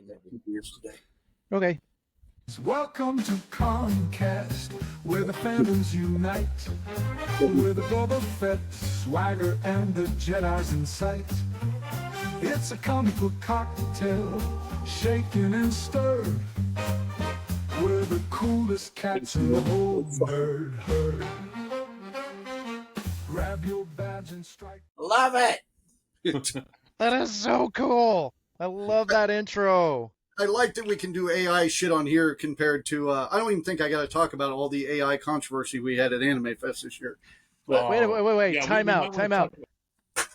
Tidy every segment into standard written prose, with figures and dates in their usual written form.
recording that yesterday. Okay. Welcome to Comcast, where the fandoms unite, with the Boba Fett, swagger, and the Jedi's in sight. It's a comic book cocktail, shaken and stirred. We're the coolest cats in the whole nerd herd. Grab your badge and strike. Love it. That is so cool. I love that intro. I like that we can do AI shit on here compared to. I don't even think I got to talk about all the AI controversy we had at Anime Fest this year. But wait. Yeah, time out.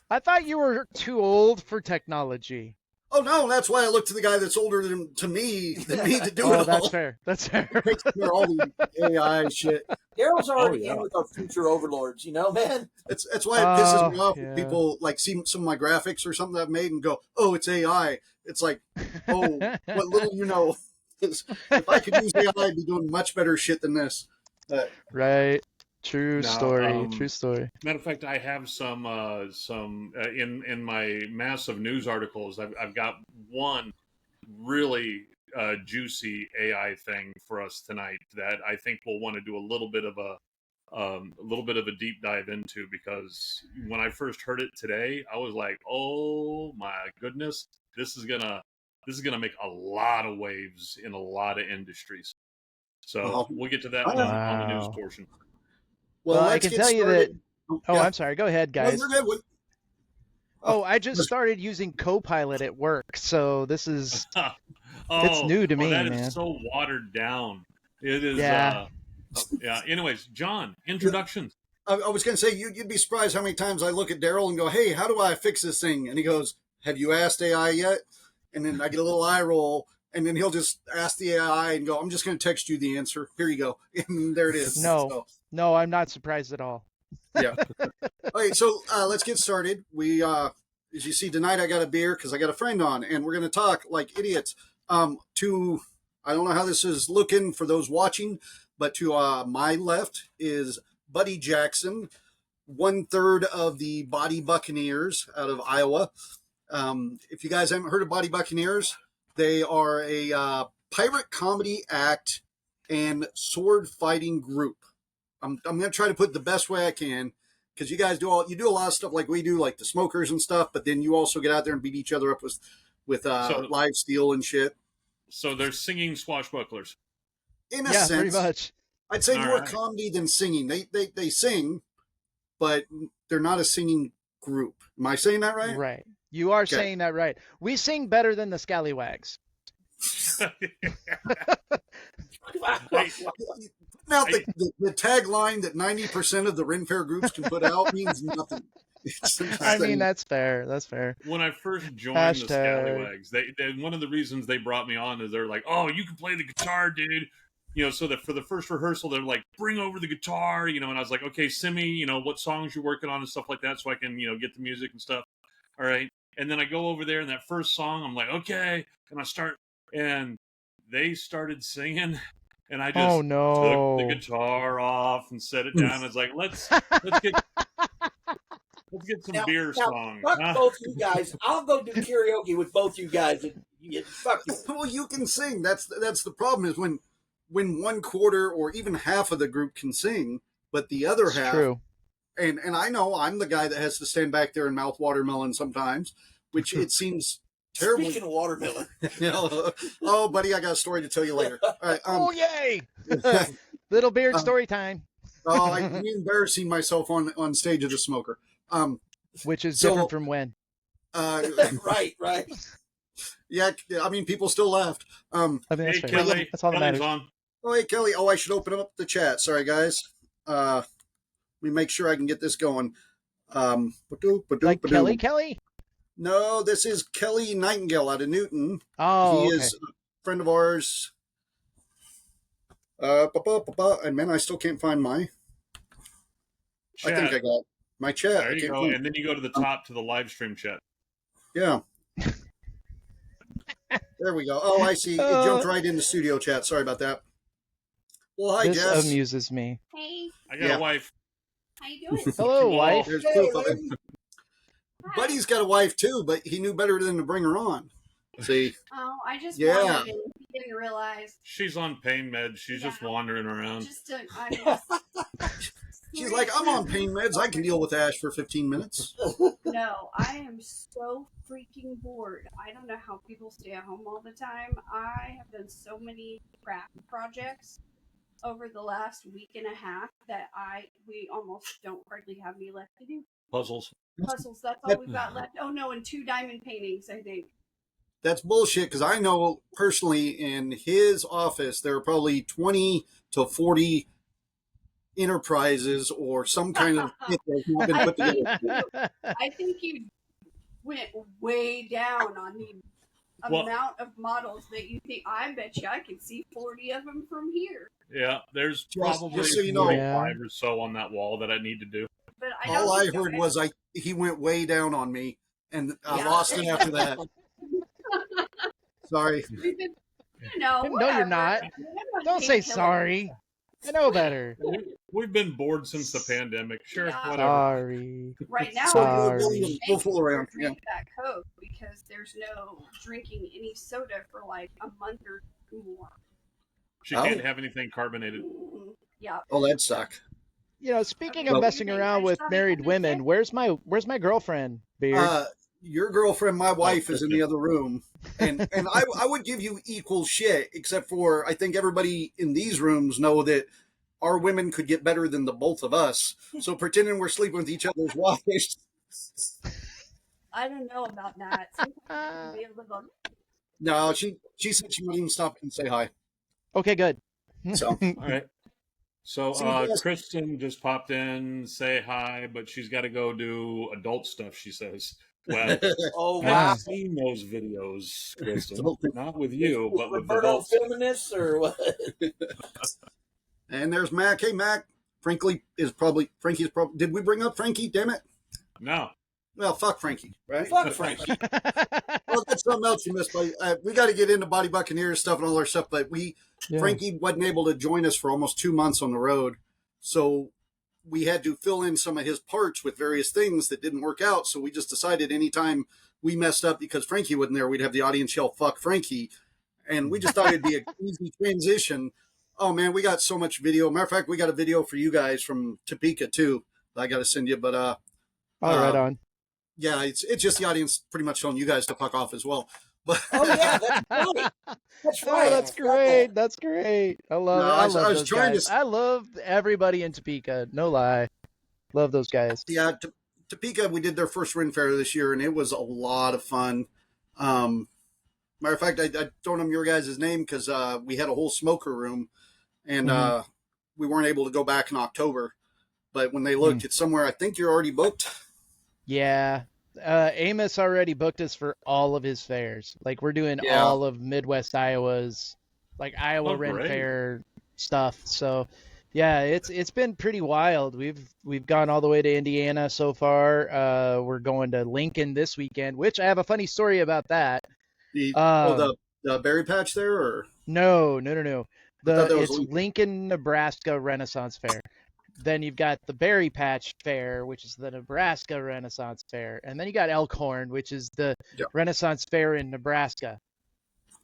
I thought you were too old for technology. Oh no, that's why I look to the guy that's older than me to do it all. That's fair. That's fair. Takes care of all the AI shit. Daryl's already in with our future overlords, you know, man. That's why it pisses me off when people like see some of my graphics or something I've made and go, "Oh, it's AI." It's like, oh, what little you know. If I could use AI, I'd be doing much better shit than this. Right. True story. Matter of fact, I have some in my massive news articles. I've got one really juicy AI thing for us tonight that I think we'll want to do a little bit of a deep dive into, because when I first heard it today, I was like, oh my goodness, this is gonna make a lot of waves in a lot of industries. So we'll get to that on the news portion. Well, I can tell you that. Oh, I'm sorry. Go ahead, guys. I just started using Copilot at work, so this is it's new to me, that man. Is so watered down. It is. Yeah. Anyways, John, introductions. I was going to say you'd be surprised how many times I look at Daryl and go, "Hey, how do I fix this thing?" And he goes, "Have you asked AI yet?" And then I get a little eye roll. And then he'll just ask the AI and go, "I'm just going to text you the answer. Here you go." And there it is. No, I'm not surprised at all. Yeah. Okay, so let's get started. We, as you see tonight, I got a beer because I got a friend on, and we're going to talk like idiots. I don't know how this is looking for those watching, but to my left is Buddy Jackson, 1/3 of the Body Buccaneers out of Iowa. If you guys haven't heard of Body Buccaneers, they are a pirate comedy act and sword fighting group. I'm going to try to put it the best way I can, because you guys do a lot of stuff like we do, like the smokers and stuff, but then you also get out there and beat each other up with live steel and shit. So they're singing swashbucklers. In a sense, pretty much. I'd say more comedy than singing. They sing, but they're not a singing group. Am I saying that right? Right. You are saying that right. We sing better than the Scallywags. Now, the tagline that 90% of the Ren Fair groups can put out means nothing. I mean, that's fair. That's fair. When I first joined the Scallywags, they one of the reasons they brought me on is they're like, "Oh, you can play the guitar, dude." You know, so that for the first rehearsal, they're like, "Bring over the guitar," you know, and I was like, "Okay, send me, what songs you're working on and stuff like that, so I can, get the music and stuff." All right. And then I go over there and that first song, I'm like, okay. And I start, and they started singing, and I just took the guitar off and set it down. I was like, let's get some beer songs. Fuck both you guys. I'll go do karaoke with both you guys. And fuck you. Well, you can sing. That's the problem is when 1/4 or even half of the group can sing, but the other half. True. And I know I'm the guy that has to stand back there and mouth watermelon sometimes, which it seems terrible. Speaking of watermelon. Oh, buddy, I got a story to tell you later. All right, oh, yay! Little beard story time. I'm embarrassing myself on stage as a smoker. Which is different from when? Right. Yeah, I mean, people still laughed. Hey, Kelly. That's all that matters. On. Oh, hey, Kelly. Oh, I should open up the chat. Sorry, guys. Let me make sure I can get this going. Like Kelly? No, this is Kelly Nightingale out of Newton. Oh, he is a friend of ours. And man, I still can't find my chat. I think I got my chat. There you go. And then you go to the top to the live stream chat. Yeah. There we go. Oh, I see. It jumped right into studio chat. Sorry about that. Well, hi, this Jess. This amuses me. Hey. I got a wife. How you doing? Hello, wife. There's proof of it. Buddy's got a wife too, but he knew better than to bring her on. See? Oh, I just Yeah. wanted it. He didn't realize. She's on pain meds. She's just wandering around. She's like, I'm on pain meds. I can deal with Ash for 15 minutes. No, I am so freaking bored. I don't know how people stay at home all the time. I have done so many craft projects over the last week and a half that we almost don't hardly have any left to do. Puzzles. That's all we've got left. Oh no, and 2 diamond paintings, I think. That's bullshit, because I know personally in his office there are probably 20 to 40 enterprises or some kind of kit that has not been put together. I think you went way down on the amount of models that you think. I bet you I can see 40 of them from here. Yeah, there's probably just so you know, 45 or so on that wall that I need to do. But all I heard was he went way down on me, and I lost it after that. Sorry. No, you're not. Don't say sorry. I know better. We've been bored since the pandemic. Sure, whatever. Sorry. Right now, we'll fool around. Drink that Coke because there's no drinking any soda for like a month or more. She can't have anything carbonated. Yeah. Oh, that'd suck. You know, speaking of messing around with married women, where's my girlfriend, Beard? Your girlfriend, my wife, is in the other room, and I would give you equal shit, except for I think everybody in these rooms know that our women could get better than the both of us. So pretending we're sleeping with each other's wives. I don't know about that. No, she said she wouldn't even stop and say hi. Okay, good. So all right. So Kristen just popped in, say hi, but she's got to go do adult stuff. She says. Well, I've seen those videos, Kristen. Not with you, but with Roberto feminists or what? And there's Mac. Hey, Mac. Frankie's probably. Did we bring up Frankie? Damn it. No. Well, fuck Frankie, right? Fuck Frankie. Well, that's something else you missed. We got to get into Body Buccaneers stuff and all our stuff, but Frankie wasn't able to join us for almost 2 months on the road, so we had to fill in some of his parts with various things that didn't work out. So we just decided anytime we messed up because Frankie wasn't there, we'd have the audience yell, fuck Frankie. And we just thought it'd be an easy transition. Oh man, we got so much video. Matter of fact, we got a video for you guys from Topeka too that I got to send you, but, right on. Yeah, it's just the audience pretty much telling you guys to fuck off as well. But oh yeah, that's right. That's right. Oh, that's great. That's great. I love it. I love those guys. I love everybody in Topeka. No lie. Love those guys. Yeah, Topeka, we did their first Ren Fair this year, and it was a lot of fun. Matter of fact, I don't know your guys' name because we had a whole smoker room, and we weren't able to go back in October. But when they looked, it's somewhere I think you're already booked. Yeah. Amos already booked us for all of his fairs. Like we're doing all of Midwest Iowa's, like Iowa Ren Fair stuff. So yeah, it's been pretty wild. We've gone all the way to Indiana so far. We're going to Lincoln this weekend, which I have a funny story about that. The berry patch there, or no. It's Lincoln, Nebraska Renaissance Fair. Then you've got the Berry Patch Fair, which is the Nebraska Renaissance Fair. And then you got Elkhorn, which is the Renaissance Fair in Nebraska.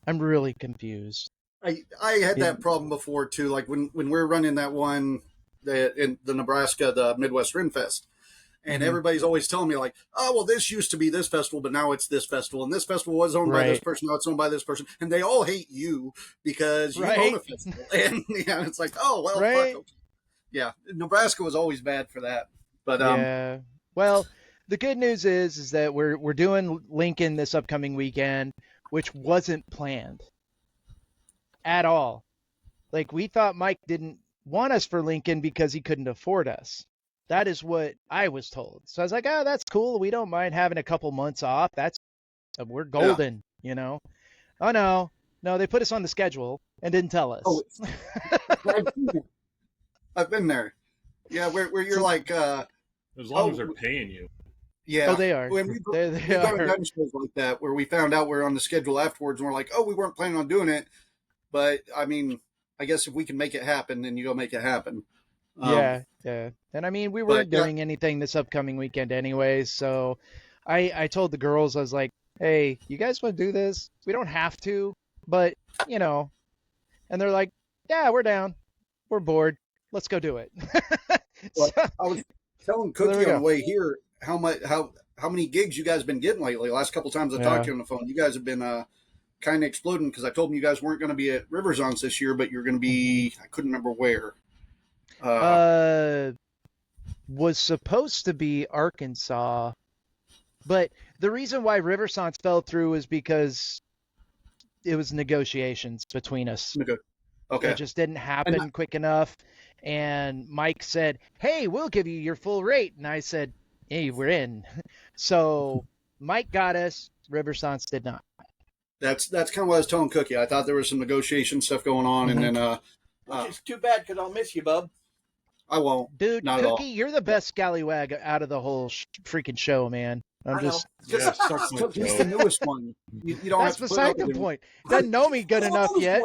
I'm really confused. I had that problem before, too. Like when we're running that one in the Nebraska, the Midwest Ren Fest. And everybody's always telling me, like, oh, well, this used to be this festival, but now it's this festival. And this festival was owned by this person, now it's owned by this person. And they all hate you because you own a festival. And it's like, oh, well, fuck. Okay. Yeah, Nebraska was always bad for that. But yeah. Well, the good news is that we're doing Lincoln this upcoming weekend, which wasn't planned at all. Like we thought Mike didn't want us for Lincoln because he couldn't afford us. That is what I was told. So I was like, oh, that's cool. We don't mind having a couple months off. We're golden, you know. Oh no, they put us on the schedule and didn't tell us. Oh, I've been there. Yeah, where you're like... as long as they're paying you. Yeah. Oh, they are. When we got a gun shows like that where we found out we're on the schedule afterwards and we're like, oh, we weren't planning on doing it. But, I mean, I guess if we can make it happen, then you go make it happen. Yeah. And, I mean, we weren't doing anything this upcoming weekend anyways. So I told the girls, I was like, hey, you guys want to do this? We don't have to, but, you know. And they're like, yeah, we're down. We're bored. Let's go do it. Well, So, I was telling there we Cookie on go. the way here how many gigs you guys been getting lately. Last couple times I talked to you on the phone, you guys have been kind of exploding because I told them you guys weren't going to be at Riversons this year, but you're going to be. I couldn't remember where. Was supposed to be Arkansas, but the reason why Riversons fell through is because it was negotiations between us. Okay. It just didn't happen quick enough. And Mike said, hey, we'll give you your full rate. And I said, hey, we're in. So Mike got us. Riversons did not. That's kind of what I was telling Cookie. I thought there was some negotiation stuff going on, and then It's too bad because I'll miss you, bub. I won't. Dude, Not at all. Cookie, you're the best scallywag out of the whole freaking show, man. I'm I know. just. Yeah, sucks my He's toe. the newest one. You don't That's have to beside the point. Doesn't know me good enough yet.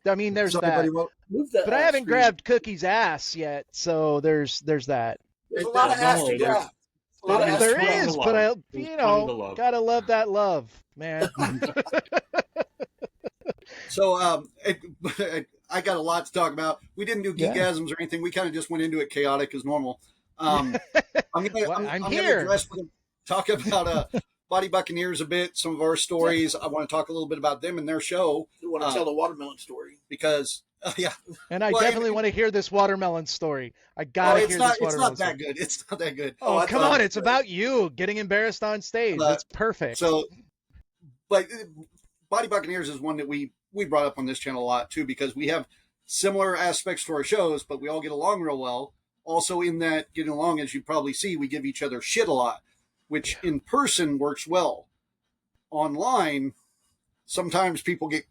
I mean, there's that. Move that But I haven't screen. grabbed Cookie's ass yet, so there's that. There's a lot of ass to grab. A lot of ass to There grab. is, but I, There's you plenty know, to love. gotta love that love, man. So I got a lot to talk about. We didn't do Yeah. geekgasms or anything. We kind of just went into it chaotic as normal. I'm I'm gonna here. address, talk about Body Buccaneers a bit, some of our stories. I want to talk a little bit about them and their show You want to tell the watermelon story? because yeah, And I Well, definitely and- want to hear this watermelon story. I gotta hear it's this not watermelon that story. good. It's not that good. Oh, I come thought on! it It's was about you getting embarrassed on stage. That's perfect. So, but Body Buccaneers is one that we brought up on this channel a lot too because we have similar aspects to our shows, but we all get along real well. Also, in that getting along, as you probably see, we give each other shit a lot, which in person works well. Online, sometimes people get.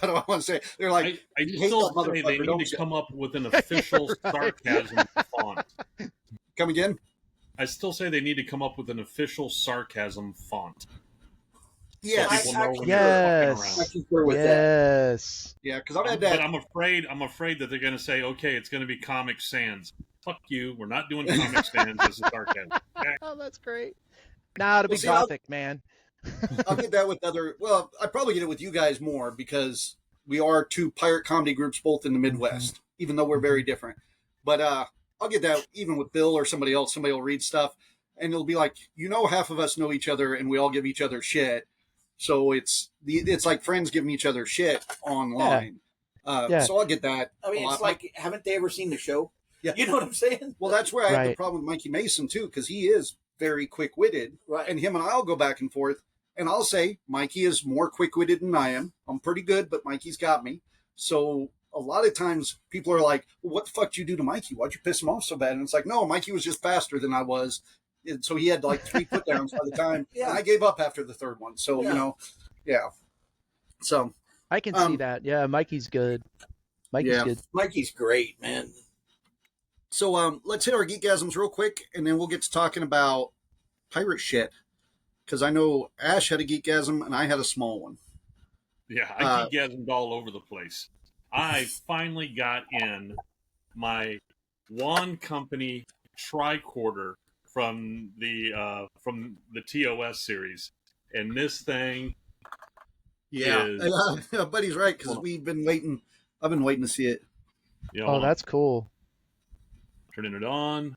How do I want to say? They're like, I "You hate still that say they motherfucker, don't need to you?" come up with an official sarcasm font. Come again? I still say they need to come up with an official sarcasm font. Yeah, So people know when you're fucking Yes. around. I concur with that. Yes. yeah, because I've had But that. I'm afraid that they're going to say, okay, it's going to be Comic Sans. Fuck you. We're not doing Comic Sans as a sarcasm. Okay? Oh, that's great. Nah, it'll be Well, see, I'll- gothic, man. I'll get that with other. Well, I probably get it with you guys more because we are two pirate comedy groups, both in the Midwest, even though we're very different. But I'll get that even with Bill or somebody else. Somebody will read stuff, and it'll be like, half of us know each other, and we all give each other shit. So it's like friends giving each other shit online. Yeah. So I'll get that. I mean, a it's lot. like, haven't they ever seen the show? Yeah. You know what I'm saying? Well, that's where I have the Right. problem with Mikey Mason too, because he is very quick-witted. Right. And him and I'll go back and forth, and I'll say Mikey is more quick-witted than I am. I'm pretty good, but Mikey's got me. So a lot of times people are like, well, "What the fuck did you do to Mikey? Why'd you piss him off so bad?" And it's like, no, Mikey was just faster than I was, and so he had like 3 put downs by the time. Yeah. And I gave up after the third one. So Yeah. yeah. So I can see that. Yeah, Mikey's good. Mikey's Yeah. good. Mikey's great, man. So let's hit our geekgasms real quick, and then we'll get to talking about pirate shit. Because I know Ash had a geekgasm, and I had a small one. Yeah, I geekgasmed all over the place. I finally got in my Wand Company tricorder from the TOS series, and this thing is, Buddy's right, because we've been waiting. I've been waiting to see it. you know, Oh, that's cool. turning it on.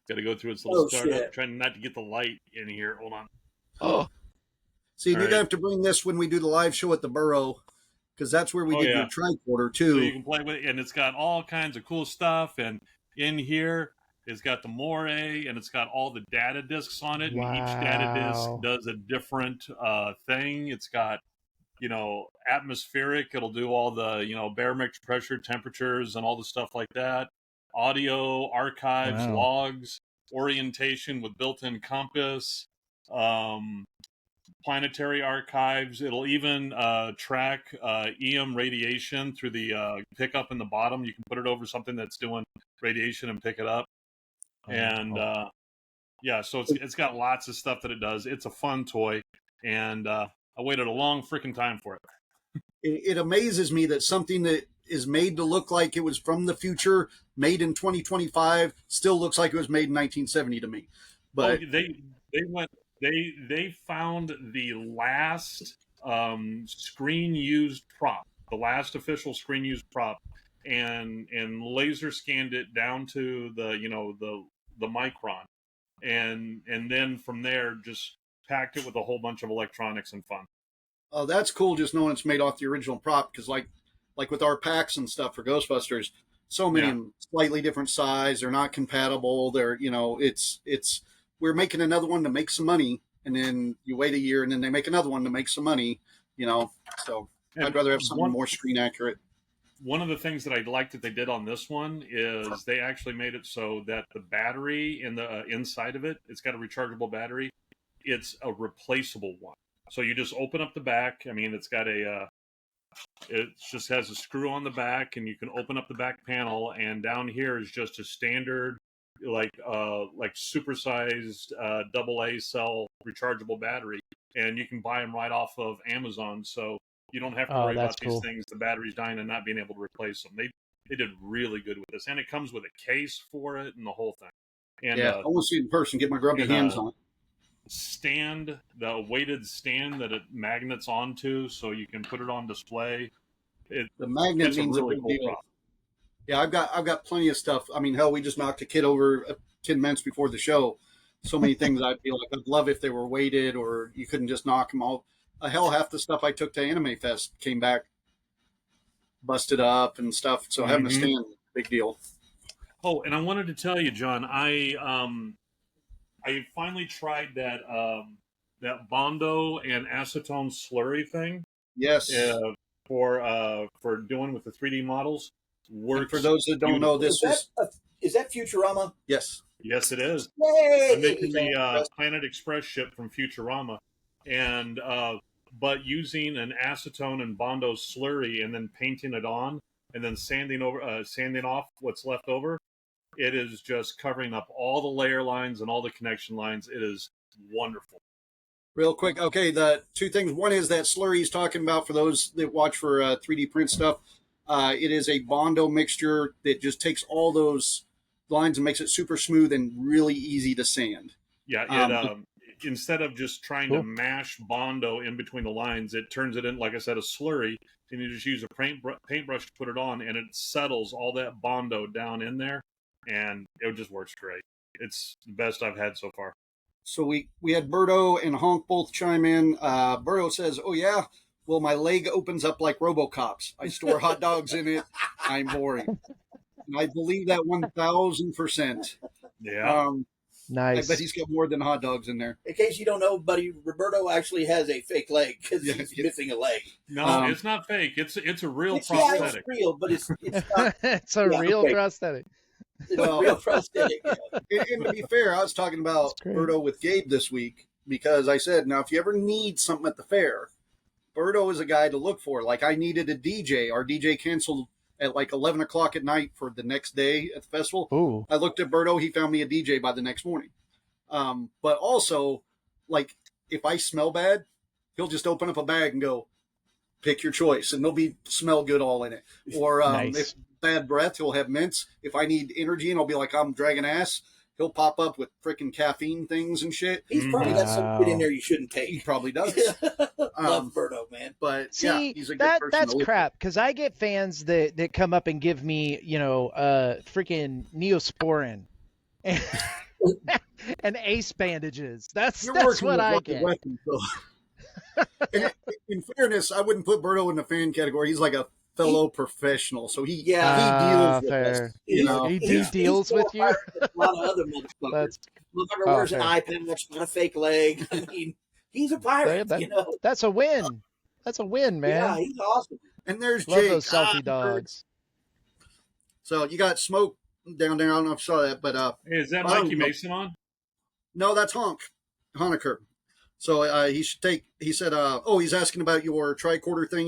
Got to go through its little Oh, startup. shit. Trying not to get the light in here. Hold on. Oh, See, All you're right. gonna have to bring this when we do the live show at the Burrow, because that's where we Oh, did yeah. your tricorder So you too. can play with it, and it's got all kinds of cool stuff. And in here, it's got the Moray, and it's got all the data discs on it. And each data disc Wow. does a different thing. It's got, atmospheric. It'll do all the, barometric pressure, temperatures, and all the stuff like that. Audio, archives, Wow. logs, orientation with built-in compass, planetary archives. It'll even track EM radiation through the pickup in the bottom. You can put it over something that's doing radiation and pick it up. And so it's got lots of stuff that it does. It's a fun toy, and I waited a long freaking time for it. It amazes me that something that is made to look like it was from the future, made in 2025, still looks like it was made in 1970 to me. But Well, they went They found the last screen used prop, the last official screen used prop, and laser scanned it down to the micron, and then from there just packed it with a whole bunch of electronics and fun. Oh, that's cool. Just knowing it's made off the original prop, because like with our packs and stuff for Ghostbusters, so many slightly different size. They're not compatible. They're it's we're making another one to make some money, and then you wait a year, and then they make another one to make some money. So And I'd rather have something more screen accurate. One of the things that I like that they did on this one is they actually made it so that the battery in the inside of it, it's got a rechargeable battery. It's a replaceable one. So you just open up the back. I mean, it's got it just has a screw on the back, and you can open up the back panel, and down here is just a standard, like supersized AA cell rechargeable battery, and you can buy them right off of Amazon. So you don't have to worry about these things, the batteries dying and not being able to replace them. They did really good with this, and it comes with a case for it and the whole thing. And I want to see it in person, get my grubby hands on it. Stand, the weighted stand that it magnets onto, so you can put it on display. The magnet means really a big cool deal. prop. Yeah, I've got plenty of stuff. I mean, hell, we just knocked a kid over 10 minutes before the show. So many things I feel like I'd love if they were weighted, or you couldn't just knock them all. Hell, half the stuff I took to Anime Fest came back busted up and stuff. So having a stand, big deal. Oh, and I wanted to tell you, John, I finally tried that Bondo and acetone slurry thing. Yes. For doing with the 3D models. Works. And for those that don't know, this is that Futurama? Yes. Yes, it is. Yay! I'm making the Planet Express ship from Futurama, and but using an acetone and Bondo slurry, and then painting it on, and then sanding off what's left over. It is just covering up all the layer lines and all the connection lines. It is wonderful. Real quick, okay, the two things. One is that slurry he's talking about for those that watch for 3D print stuff. It is a Bondo mixture that just takes all those lines and makes it super smooth and really easy to sand. Yeah, instead of just trying to mash Bondo in between the lines, it turns it in, like I said, a slurry, and you just use a paintbrush to put it on, and it settles all that Bondo down in there, and it just works great. It's the best I've had so far. So we had Berto and Honk both chime in. Berto says, "Oh yeah, well my leg opens up like RoboCop's. I store hot dogs in it. I'm boring." And I believe that 1,000%. Yeah. Nice. I bet he's got more than hot dogs in there. In case you don't know, buddy, Roberto actually has a fake leg because he's missing a leg. No, it's not fake. It's a real prosthetic. Yeah, it's real, but it's not. It's a real prosthetic. It's a real prosthetic. Yeah. And to be fair, I was talking about Berto with Gabe this week because I said, now if you ever need something at the fair, Berto is a guy to look for. Like I needed a DJ. Our DJ canceled at like 11 o'clock at night for the next day at the festival. Ooh. I looked at Berto. He found me a DJ by the next morning. But also, like, if I smell bad, he'll just open up a bag and go, pick your choice. And there'll be smell good all in it. Or nice. If bad breath, he'll have mints. If I need energy and I'll be like, I'm dragging ass, he'll pop up with freaking caffeine things and shit. He's probably got some shit in there you shouldn't take. He probably does. Love Berto, man. But see, yeah, he's a good person that's to look crap because I get fans that come up and give me, freaking Neosporin and ace bandages. That's what I get. Weapons, and in fairness, I wouldn't put Berto in the fan category. He's like a fellow professional, so he deals with fair. us. You know, He deals with you. A lot of other motherfuckers. Motherfucker wears an eye patch, not a fake leg. I mean, he's a pirate. That's a win. That's a win, man. Yeah, he's awesome. And there's Love Jake. those selfie dogs. So you got Smoke down there. I don't know if you saw that, but hey, is that Mikey Mason on? No, that's Honecker. So he should take. He said, he's asking about your tricorder thing.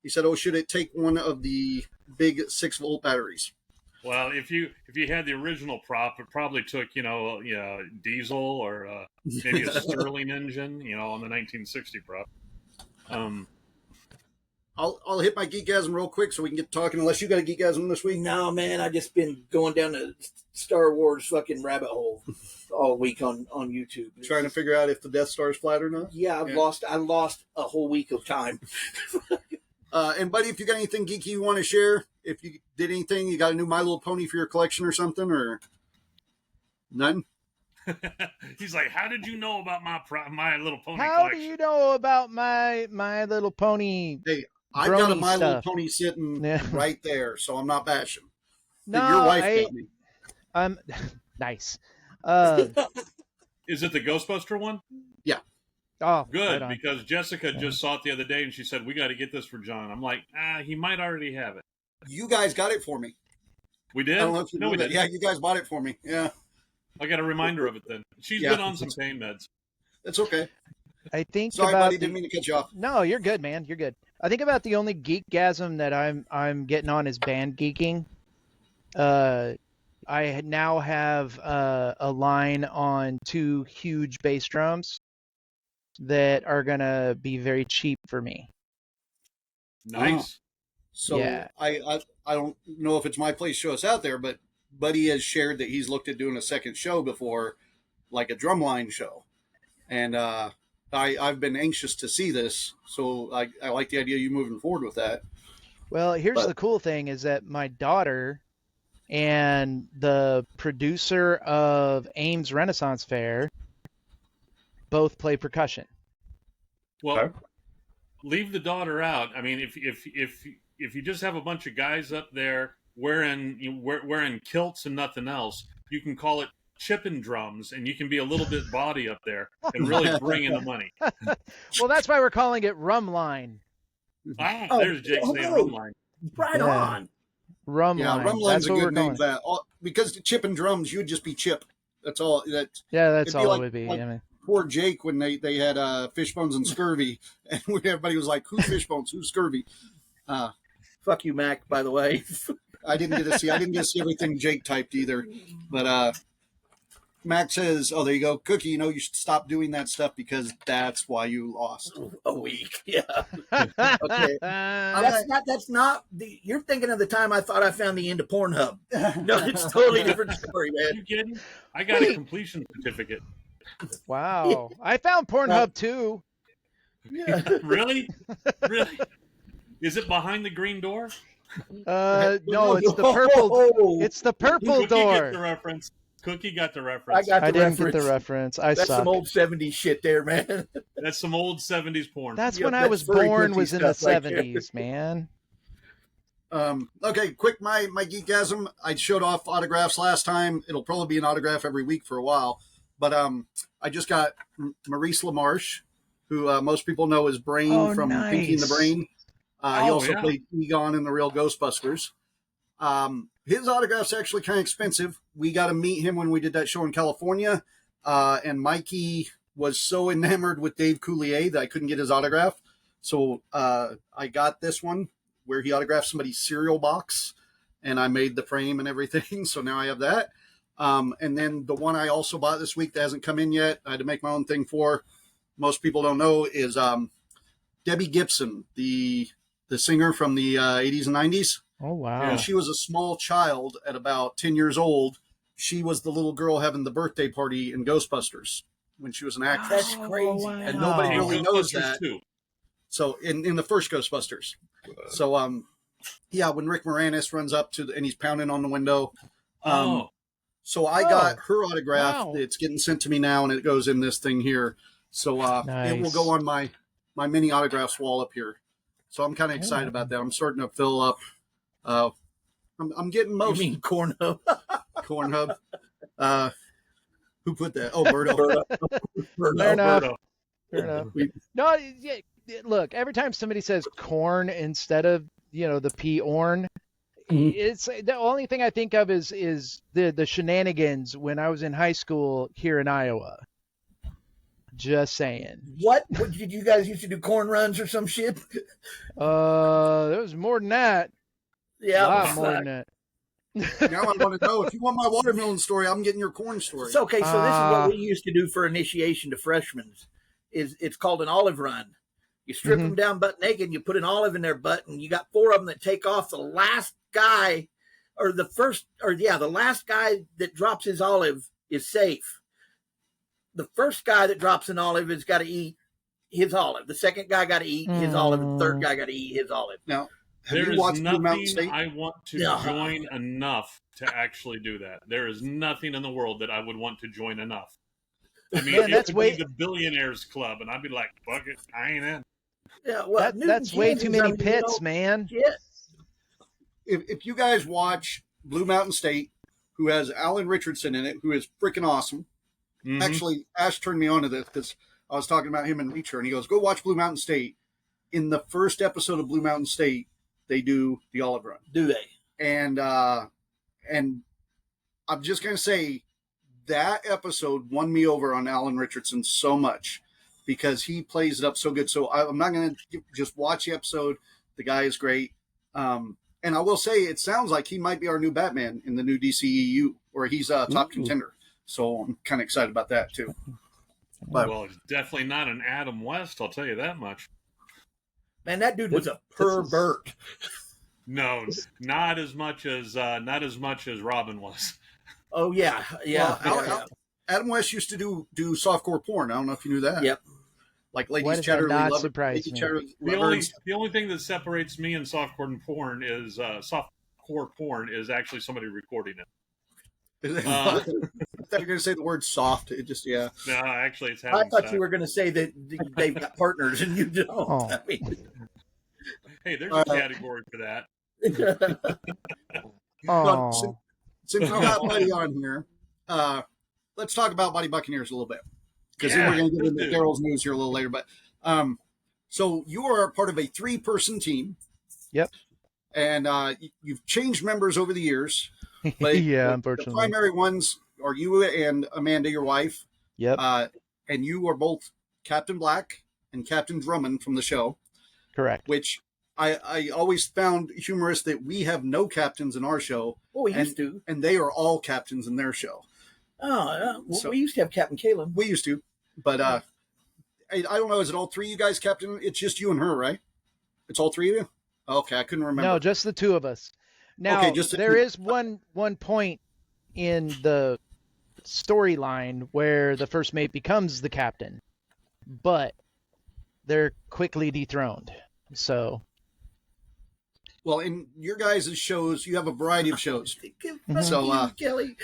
He said, should it take one of the big 6-volt batteries? Well, if you had the original prop, it probably took diesel or maybe a Stirling engine, on the 1960 prop. I'll hit my geekasm real quick so we can get talking. Unless you got a geekasm this week. No, man, I just been going down the Star Wars fucking rabbit hole. all week on YouTube. Trying to figure out if the Death Star is flat or not. Yeah, I lost a whole week of time. And buddy, if you got anything geeky you want to share, if you did anything, you got a new My Little Pony for your collection or something, or none? He's like, how did you know about My Little Pony How collection? do you know about my Little Pony? Hey, I've got a Brony My Little stuff. Pony sitting Yeah. right there, so I'm not bashing. No, Your wife got me. Nice. Is it the Ghostbuster one? Oh, Good, right on. because Jessica just saw it the other day and she said, we got to get this for John. I'm like, he might already have it. You guys got it for me. We did? I don't know if you No, know we that. didn't. Yeah, you guys bought it for me. Yeah, I got a reminder of it then. She's Yeah. been on some pain meds. that's okay. I think Sorry, about buddy, didn't mean to cut you off. No, you're good, man. You're good. I think about the only geekgasm that I'm getting on is band geeking. I now have a line on 2 huge bass drums that are gonna be very cheap for me. Nice. So Yeah. I don't know if it's my place to show us out there, but Buddy has shared that he's looked at doing a second show before, like a drumline show. And I've been anxious to see this, so I like the idea of you moving forward with that. Well, here's But- the cool thing is that my daughter and the producer of Ames Renaissance Fair both play percussion. Well, leave the daughter out. I mean, if you just have a bunch of guys up there wearing kilts and nothing else, you can call it chipping drums, and you can be a little bit body up there and really bring in the money. Well, that's why we're calling it Rumline. Ah, there's Jake saying rum line. Right Yeah. on. Rumline. Yeah, Rumline's That's a what we're good name calling. for that. Because chip and drums, you'd just be Chip. That's all. Yeah, that's It'd be all like- it would be. like- I mean, Poor Jake when they had Fishbones and Scurvy, and everybody was like, "Who's Fishbones? Who's Scurvy?" Fuck you, Mac. By the way. I didn't get to see everything Jake typed either. But Mac says, "Oh, there you go, Cookie. You know you should stop doing that stuff because that's why you lost." A week. Yeah. Okay. That's not the. You're thinking of the time I thought I found the end of Pornhub. No, it's a totally different story, Are man. you kidding? I got a completion certificate. Wow. I found Pornhub too. Yeah. Really? Really? Is it behind the green door? No, it's the purple. It's the purple Cookie got the door. reference. Cookie got the reference. I got the I didn't reference. get the reference. I That's suck. some old 70s shit there, man. That's some old 70s porn. That's Yeah, when I that's was furry born. cookie Was in the stuff right there. 70s, man. Okay, quick, my geekgasm. I showed off autographs last time. It'll probably be an autograph every week for a while. But I just got Maurice LaMarche, who most people know as Brain Oh, from Pinky and the nice. Brain. He Oh, also yeah. played Egon in the Real Ghostbusters. His autograph's actually kind of expensive. We got to meet him when we did that show in California. And Mikey was so enamored with Dave Coulier that I couldn't get his autograph. So I got this one where he autographed somebody's cereal box, and I made the frame and everything. So now I have that. And then the one I also bought this week that hasn't come in yet, I had to make my own thing for. Most people don't know is Debbie Gibson, the singer from the 80s and 90s. Oh wow. When she was a small child at about 10 years old, she was the little girl having the birthday party in Ghostbusters when she was an actress. That's crazy. And nobody Hey, really knows Ghostbusters that. too. So in the first Ghostbusters. So yeah, when Rick Moranis runs up to and he's pounding on the window. So I got her autograph. Wow. It's getting sent to me now, and it goes in this thing here. So it will Nice. go on my mini autographs wall up here. So I'm kind of excited about that. I'm starting to fill up. I'm getting You most mean Cornhub? corn hub. Who put that? Oh, Berto. Fair enough. Roberto. Fair enough. We- No, yeah, look. Every time somebody says corn instead of the P orn, it's the only thing I think of is the shenanigans when I was in high school here in Iowa. Just saying. What did you guys used to do? Corn runs or some shit? There was more than that. Yeah, A lot more than that. Now I want to know if you want my watermelon story. I'm getting your corn story. It's okay. So this is what we used to do for initiation to freshmen. It's called an olive run. You strip them down butt naked, and you put an olive in their butt, and you got 4 of them that take off. The last guy, the last guy that drops his olive is safe. the first guy that drops an olive has got to eat his olive. The second guy got to eat his olive. The third guy got to eat his olive. Now, have There you is watched Blue Mountain nothing State? I want to Yeah. join enough to actually do that. There is nothing in the world that I would want to join enough. I mean, Man, it that's would be the Billionaires Club, and I'd be like, fuck it, I ain't in. Yeah, well, that's way too many pits, man. Shit. If you guys watch Blue Mountain State, who has Alan Richardson in it, who is freaking awesome. Mhm. Actually, Ash turned me on to this because I was talking about him in Reacher, and he goes, go watch Blue Mountain State. In the first episode of Blue Mountain State, they do the olive run. Do they? And I'm just going to say that episode won me over on Alan Richardson so much because he plays it up so good. So I'm not going to just watch the episode. The guy is great. And I will say it sounds like he might be our new Batman in the new DCEU, or he's a top contender. So I'm kind of excited about that too. But, Well, it's definitely not an Adam West, I'll tell you that much. Man, that dude was a pervert. No, not as much as Robin was. Oh yeah, yeah. well, Adam West used to do softcore porn. I don't know if you knew that. Yep. Like Why Ladies does Chatter, that not Love It, surprise Lady me? Chatter, The Love Her. only thing that separates me and softcore porn is softcore porn is actually somebody recording it. I thought you were going to say the word soft. It just, yeah. No, actually, it's I having thought sex. you were going to say that they've got partners and you don't. Oh. I mean, Hey, there's a category for that. Oh, Since we got Buddy on here, let's talk about Buddy Buccaneers a little bit. Because then we're going to get into Daryl's news here a little later. But so you are part of a 3-person team. Yep. And you've changed members over the years. But yeah, the unfortunately. primary ones are you and Amanda, your wife. Yep. And you are both Captain Black and Captain Drummond from the show. Correct. Which I always found humorous that we have no captains in our show. well, we used to. And they are all captains in their show. Oh, well, So- we used to have Captain Kalen. We used to. But I don't know. Is it all 3 of you guys captain? It's just you and her, right? It's all 3 of you? Okay, I couldn't remember. No, just the 2 of us. Now, Okay, just the there 2. is one point in the storyline where the first mate becomes the captain, but they're quickly dethroned. So, Well, in your guys' shows, you have a variety of shows. Mm-hmm. So, Kelly.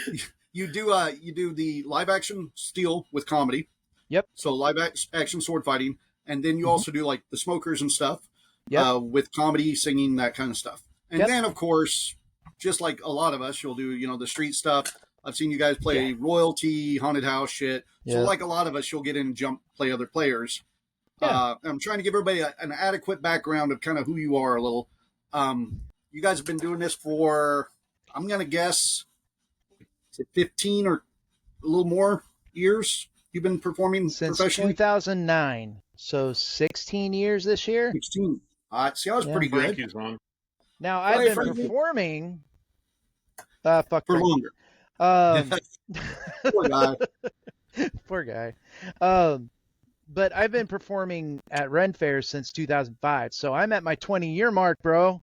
You do the live action steel with comedy. Yep. So live action sword fighting, and then you also do like the smokers and stuff. Yep. With comedy, singing, that kind of stuff. And Yep. then, of course, just like a lot of us, you'll do the street stuff. I've seen you guys play royalty, haunted house shit. So Yeah. like a lot of us, you'll get in and play other players. Yeah. I'm trying to give everybody an adequate background of kind of who you are a little. You guys have been doing this for, I'm going to guess, is it 15 or a little more years you've been performing since professionally? 2009, so 16 years this year. 16. See, I was Yeah. pretty good Frankie's on. Now, I've Hey, been Frankie. performing. Fuck for Frankie. longer. Poor guy. Poor guy. But I've been performing at Ren Fair since 2005, so I'm at my 20-year mark, bro.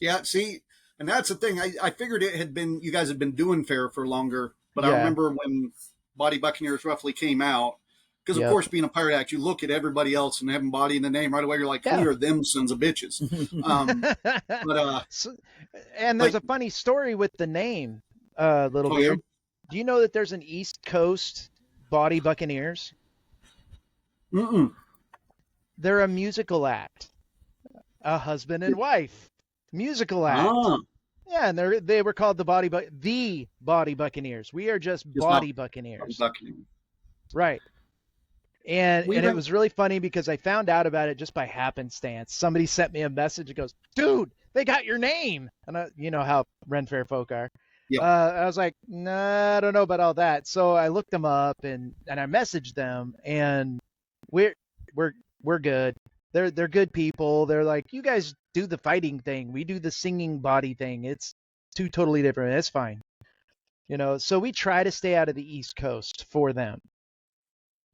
Yeah, see, and that's the thing. I figured it had been, you guys had been doing fair for longer, but I Yeah. remember when Body Buccaneers roughly came out, because of Yep. course, being a pirate act, you look at everybody else and having Body in the name right away. You're like, Yeah. who are them sons of bitches? But And there's a funny story with the name, Little Oh, yeah? Beard. Do you know that there's an East Coast Body Buccaneers? mm-mm. They're a musical act, a husband and wife musical act. Ah, Yeah, and they were called the Body Buccaneers. We are just Just Body Body Buccaneers, Buccaneers. right? And We it went- was really funny because I found out about it just by happenstance. Somebody sent me a message. It goes, "Dude, they got your name," and you know how Ren Fair folk are. Yep. I was like, "Nah, I don't know about all that." So I looked them up and I messaged them, and we're good. They're good people. They're like, "You guys do the fighting thing. We do the singing body thing. It's 2 totally different. It's fine." So we try to stay out of the East Coast for them.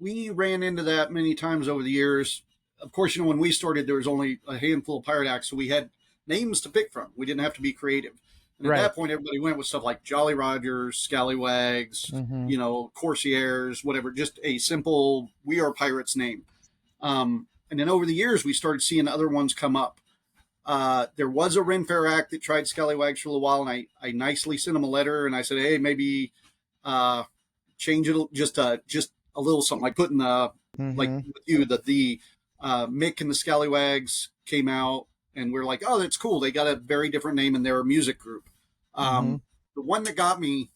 We ran into that many times over the years. Of course, when we started, there was only a handful of pirate acts, so we had names to pick from. We didn't have to be creative. And at that point, everybody went with stuff like Jolly Rogers, Scallywags, Corsairs, whatever, just a simple We Are Pirates name. And then over the years, we started seeing other ones come up. There was a Ren Fair Act that tried Scallywags for a little while, and I nicely sent them a letter, and I said, hey, maybe change it just a little something, like putting like with you, the Mick and the Scallywags came out, and we're like, oh, that's cool. They got a very different name, and they're a music group. The one that got me,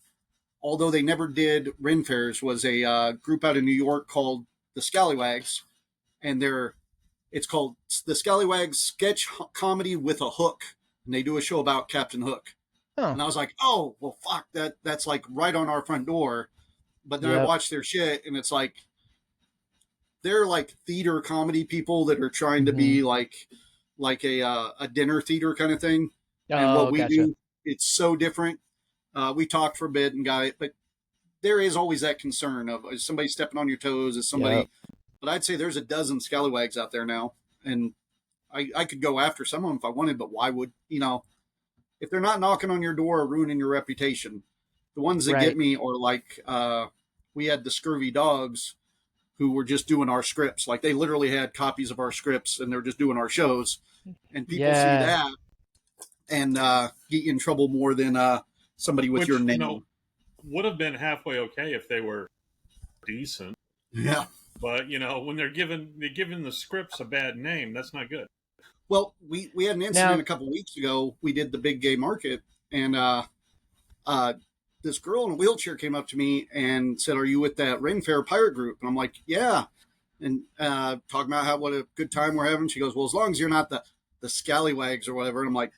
although they never did Ren Fairs, was a group out of New York called the Scallywags, and it's called the Scallywags Sketch Comedy with a Hook, and they do a show about Captain Hook. And I was like, oh, well, fuck, that's like right on our front door. But then I watched their shit, and it's like, they're like theater comedy people that are trying to be like a dinner theater kind of thing. And what we do, it's so different. We talked for a bit and got it, but there is always that concern of, is somebody stepping on your toes? Is somebody, but I'd say there's a dozen Scallywags out there now, and I could go after some of them if I wanted, but why would, if they're not knocking on your door or ruining your reputation? The ones that get me are like, we had the Scurvy Dogs who were just doing our scripts. Like, they literally had copies of our scripts, and they're just doing our shows. And people see that and get you in trouble more than somebody with your name. Would have been halfway okay if they were decent. Yeah. But, when they're giving the scripts a bad name, that's not good. Well, we had an incident a couple weeks ago. We did the Big Gay Market, and this girl in a wheelchair came up to me and said, are you with that Ren Fair pirate group? And I'm like, yeah. And talking about what a good time we're having. She goes, well, as long as you're not the Scallywags or whatever. And I'm like,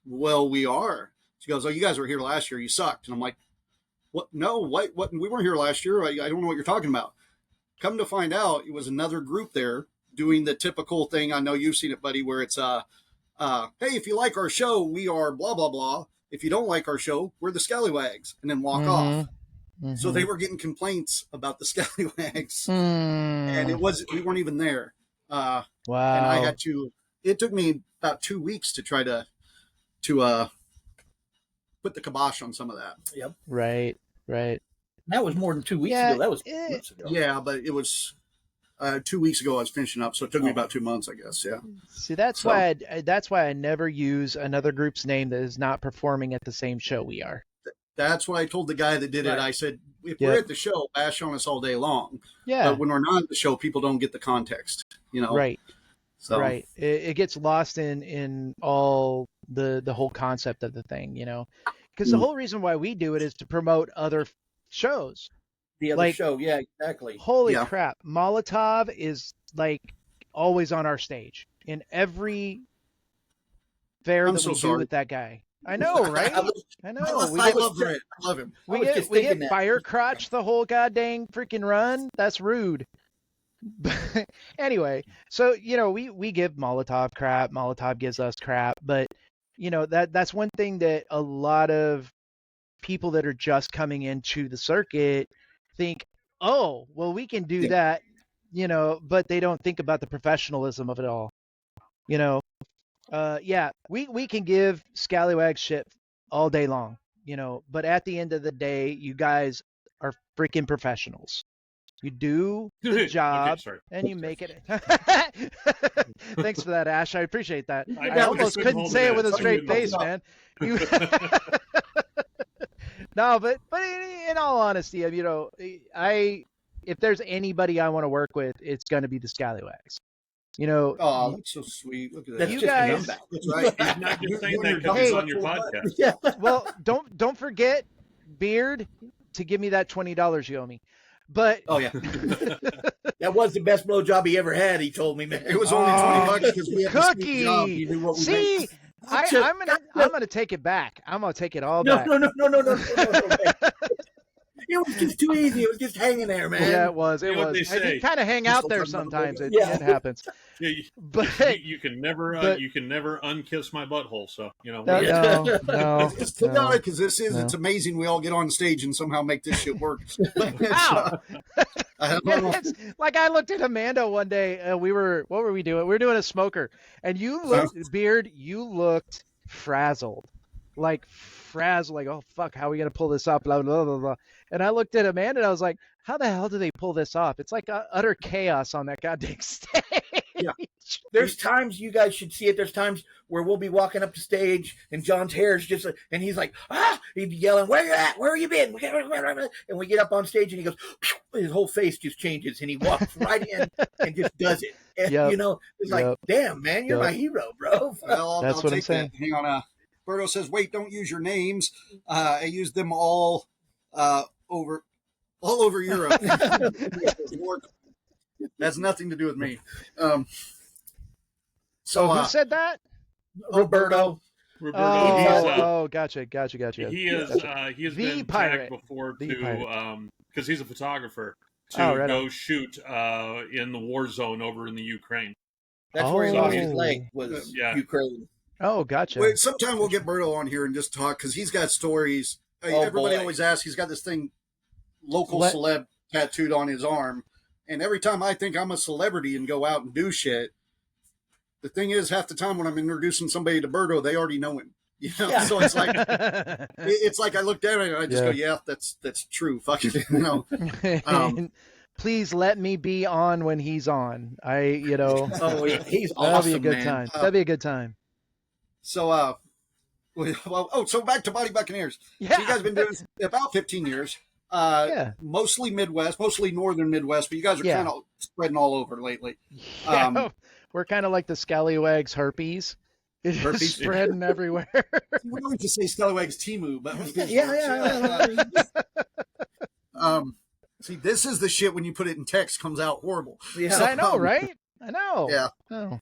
well, we are. She goes, oh, you guys were here last year. You sucked. And I'm like, what? No, what? We weren't here last year. I don't know what you're talking about. Come to find out, it was another group there doing the typical thing. I know you've seen it, buddy, where it's, hey, if you like our show, we are blah, blah, blah. If you don't like our show, we're the Scallywags, and then walk off. So they were getting complaints about the Scallywags, and we weren't even there. Wow. And I had to, it took me about 2 weeks to try to put the kibosh on some of that. Yep. Right. That was more than 2 weeks ago. That was months ago. Yeah, but it was 2 weeks ago I was finishing up, so it took me about 2 months, I guess. Yeah. See, that's why I never use another group's name that is not performing at the same show we are. That's what I told the guy that did it. I said, if we're at the show, bash on us all day long. Yeah. But when we're not at the show, people don't get the context, Right. So. Right. It gets lost in all the whole concept of the thing, because the whole reason why we do it is to promote other shows. The other show, yeah, exactly. Holy crap. Molotov is like always on our stage in every fair that we do with that guy. I know, right? I know. I love him. We get fire crotch the whole goddamn freaking run. That's rude. But anyway, so we give Molotov crap. Molotov gives us crap, but that's one thing that a lot of people that are just coming into the circuit think, oh, well, we can do that, but they don't think about the professionalism of it all. We can give Scallywags shit all day long, but at the end of the day, you guys are freaking professionals. You do the job and you make it. Thanks for that, Ash. I appreciate that. I almost couldn't say it with a straight face, man. No, but in all honesty, if there's anybody I want to work with, it's going to be the Scallywags. Oh, that's so sweet. Look at that. You guys, that's right. He's not just saying that because he's on your podcast. Yeah. Well, don't forget, Beard, to give me that $20 you owe me. But oh yeah, that was the best blowjob he ever had. He told me, man. It was only $20 because we had Cookie. job. See, I'm gonna take it back. I'm gonna take it all back. No. It was just too easy. It was just hanging there, man. Yeah, it was. It was. You kind of hang out there sometimes. It happens. Yeah, but you can never unkiss my butthole. So No. Just put on it because it's amazing. We all get on stage and somehow make this shit work. Ow! It's like I looked at Amanda one day. What were we doing? We were doing a smoker, and you looked, Beard. You looked frazzled. like frazzled, like, oh fuck, how are we gonna pull this off? Blah blah blah blah. And I looked at Amanda and I was like, how the hell do they pull this off? It's like utter chaos on that goddamn stage. Yeah. There's times you guys should see it. There's times where we'll be walking up the stage and John's hair is just, and he's like, he'd be yelling, where you at? Where you been? And we get up on stage and he goes, his whole face just changes and he walks right in and just does it. And, you know, it's like, damn, man, you're my hero, bro. Well, That's what I'm take saying. that. Hang on. Berto says, wait, don't use your names. I use them all over Europe. That's nothing to do with me. So who said that? Roberto. Gotcha. He has been tagged before to because he's a photographer to go shoot in the war zone over in the Ukraine. That's where he lost his leg, was Ukraine. Oh, gotcha. Wait, sometime we'll get Berto on here and just talk because he's got stories. Everybody always asks. He's got this thing, local celeb, tattooed on his arm, and every time I think I'm a celebrity and go out and do shit, the thing is, half the time when I'm introducing somebody to Berto, they already know him. You know, so it's like I look down at it and I just go, yeah, that's true. Fuck it, you know. Please let me be on when he's on. He's awesome. That'll be a good time. That'd be a good time. So, so back to Body Buccaneers. Yeah. So you guys have been doing it about 15 years. Mostly Midwest, mostly Northern Midwest, but you guys are kind of spreading all over lately. We're kind of like the Scallywags herpes. It's just spreading everywhere. We don't just say Scallywags Timu, but see, this is the shit when you put it in text comes out horrible. Yeah, I know, right? I know. Yeah. Oh.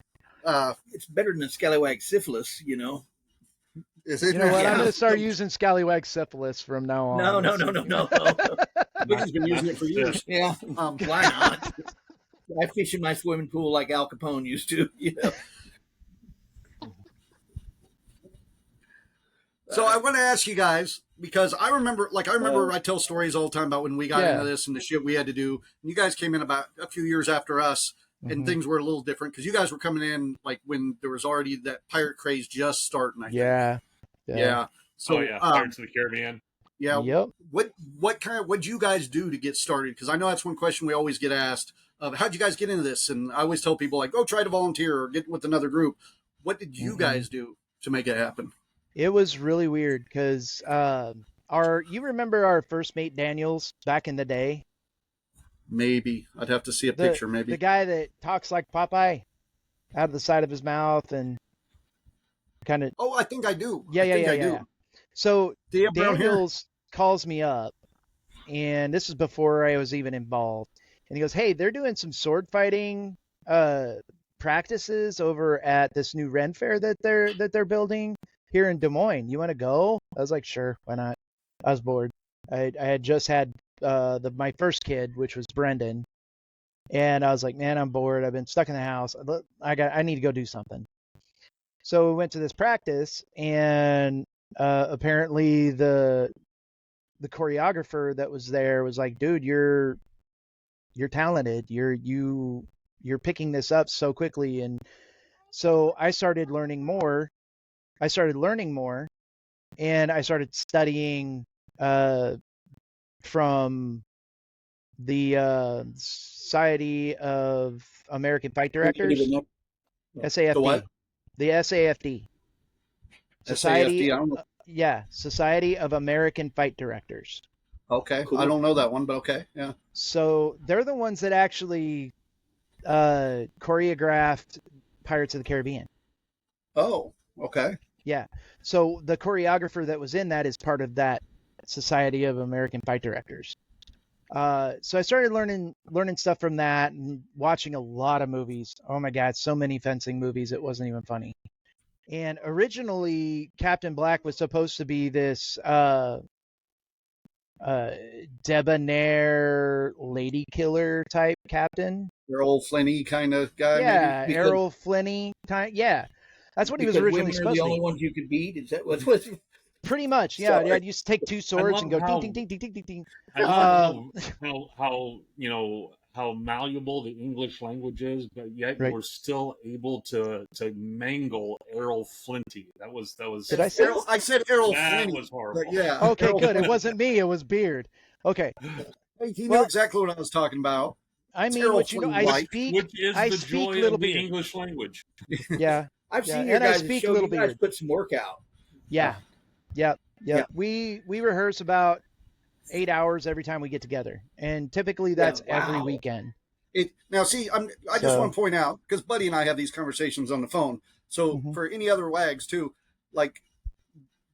It's better than Scallywag syphilis, you know. Is it? You know what? I'm going to start using Scallywag syphilis from now on. No. He's been using it for years. Yeah. Why not? I fish in my swimming pool like Al Capone used to, you know. So I want to ask you guys, because I remember I tell stories all the time about when we got into this and the shit we had to do. And you guys came in about a few years after us, and things were a little different because you guys were coming in like when there was already that pirate craze just starting. I think. Yeah. So Pirates of the Caribbean. Yeah. Yep. What'd you guys do to get started? Because I know that's one question we always get asked of how'd you guys get into this? And I always tell people like, go try to volunteer or get with another group. What did you guys do to make it happen? It was really weird because you remember our first mate Daniels back in the day? Maybe. I'd have to see a picture, maybe. The guy that talks like Popeye out of the side of his mouth and kind of... Oh, I think I do. Yeah. So Daniels calls me up, and this is before I was even involved. And he goes, hey, they're doing some sword fighting practices over at this new Ren Fair that they're building here in Des Moines. You want to go? I was like, sure, why not? I was bored. I had just had my first kid, which was Brendan, and I was like, man, I'm bored. I've been stuck in the house. I need to go do something. So we went to this practice, and apparently the choreographer that was there was like, dude, you're talented. You're picking this up so quickly. And so I started learning more, and I started studying from the Society of American Fight Directors, SAFD. The SAFD. Society, I don't know. Society of American Fight Directors. Okay, cool. I don't know that one, but okay, yeah. So they're the ones that actually choreographed Pirates of the Caribbean. Oh, okay. Yeah. So the choreographer that was in that is part of that Society of American Fight Directors. So I started learning stuff from that and watching a lot of movies. Oh my God, so many fencing movies. It wasn't even funny. And originally Captain Black was supposed to be this debonair lady killer type captain. Errol Flynn kind of guy. Yeah, maybe? Errol Flynn kind. Yeah, that's what he was originally supposed to be. The only ones you could beat. Is that what was? Pretty much, yeah. I'd used to take two swords and go ding, ding, ding, ding, ding, ding, ding. I love how how malleable the English language is, but yet Right. we're still able to mangle Errol Flinty. That was Did I say? I said Errol that Flynn. was horrible. Yeah. Okay, Errol good. It Flynn. wasn't me. It was Beard. Okay. He knew Well- exactly what I was talking about. I It's mean, Errol what you know, Flynn I like, speak. Which is I the speak joy little of the beard. English language. Yeah. I've Yeah, seen your and I guys' speak show. Little You guys Beard. put some work out. Yeah. Yep. Yeah. We rehearse about 8 hours every time we get together, and typically that's every wow. weekend. Now, see, I just So- want to point out, because Buddy and I have these conversations on the phone. So Mhm. for any other wags too, like,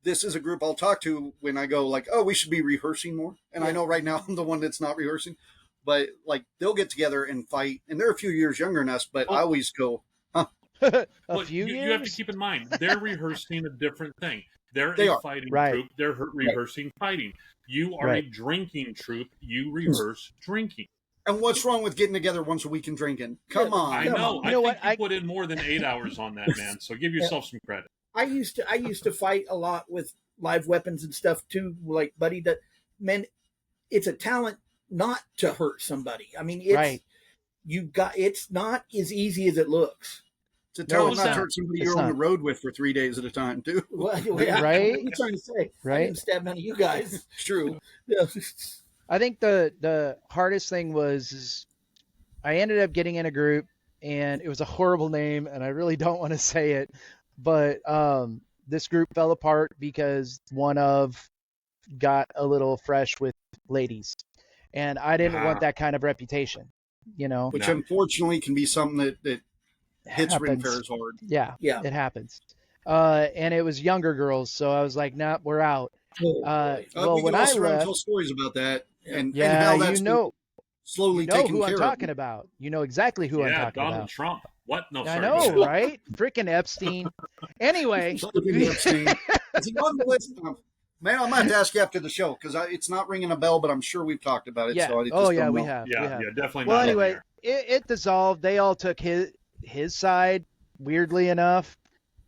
this is a group I'll talk to when I go like, oh, we should be rehearsing more. And I know right now I'm the one that's not rehearsing, but like they'll get together and fight. And they're a few years younger than us, but I always go, A Well, few years. you have to keep in mind, they're rehearsing a different thing. They're They a are. fighting Right. troupe. They're rehearsing fighting. You are Right. a drinking troupe. You rehearse drinking. and what's wrong with getting together once a week and drinking? Come on. I know. You know I what? think you put in more than 8 hours on that, man. So give yourself some credit. I used to fight a lot with live weapons and stuff too, like Buddy. That man, it's a talent not to hurt somebody. I mean, it's Right. it's not as easy as it looks. It's a No, talent it's not to not. hurt somebody It's you're on not. the road with for 3 days at a time, too. What Right? are you trying to say? I Right. didn't stab none of you guys. It's true. Yeah. I think the hardest thing was I ended up getting in a group, and it was a horrible name, and I really don't want to say it, but this group fell apart because one of got a little fresh with ladies, and I didn't want that kind of reputation, you know. Which No. unfortunately can be something that hits ring Happens. fairs hard. Yeah, Yeah. it happens. And it was younger girls, so I was like, nah, we're out. Oh, Uh, boy. well, we when can I also left, tell stories about that and yeah, how that's you know slowly know taken who care I'm of. talking about. You know exactly who I'm Yeah, talking Donald about. Trump. What? No, I sorry. know, go ahead. right? Freaking Epstein. Anyway, Speaking of Epstein, is he on the list? Man, I'm going to have to ask you after the show because it's not ringing a bell, but I'm sure we've talked about it. yeah. So I just Oh, don't yeah, we know. have. Yeah, we have. yeah, definitely Well, not on anyway, there. it dissolved. They all took his side, weirdly enough,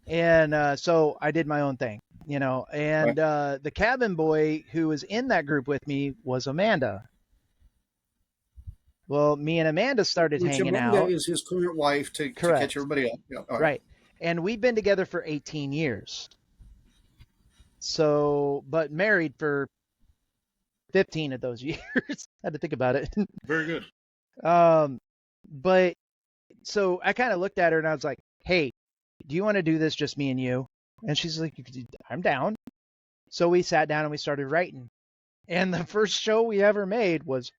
and so I did my own thing, you know. And the cabin boy who was in that group with me was Amanda. Well, me and Amanda started Which hanging Amanda out. is his current wife to Correct. catch everybody up. Yeah, all Right. And we've been together for 18 years. So, but married for 15 of those years. Had to think about it. Very good. But so I kind of looked at her and I was like, hey, do you want to do this just me and you? And she's like, I'm down. So we sat down and we started writing. And the first show we ever made was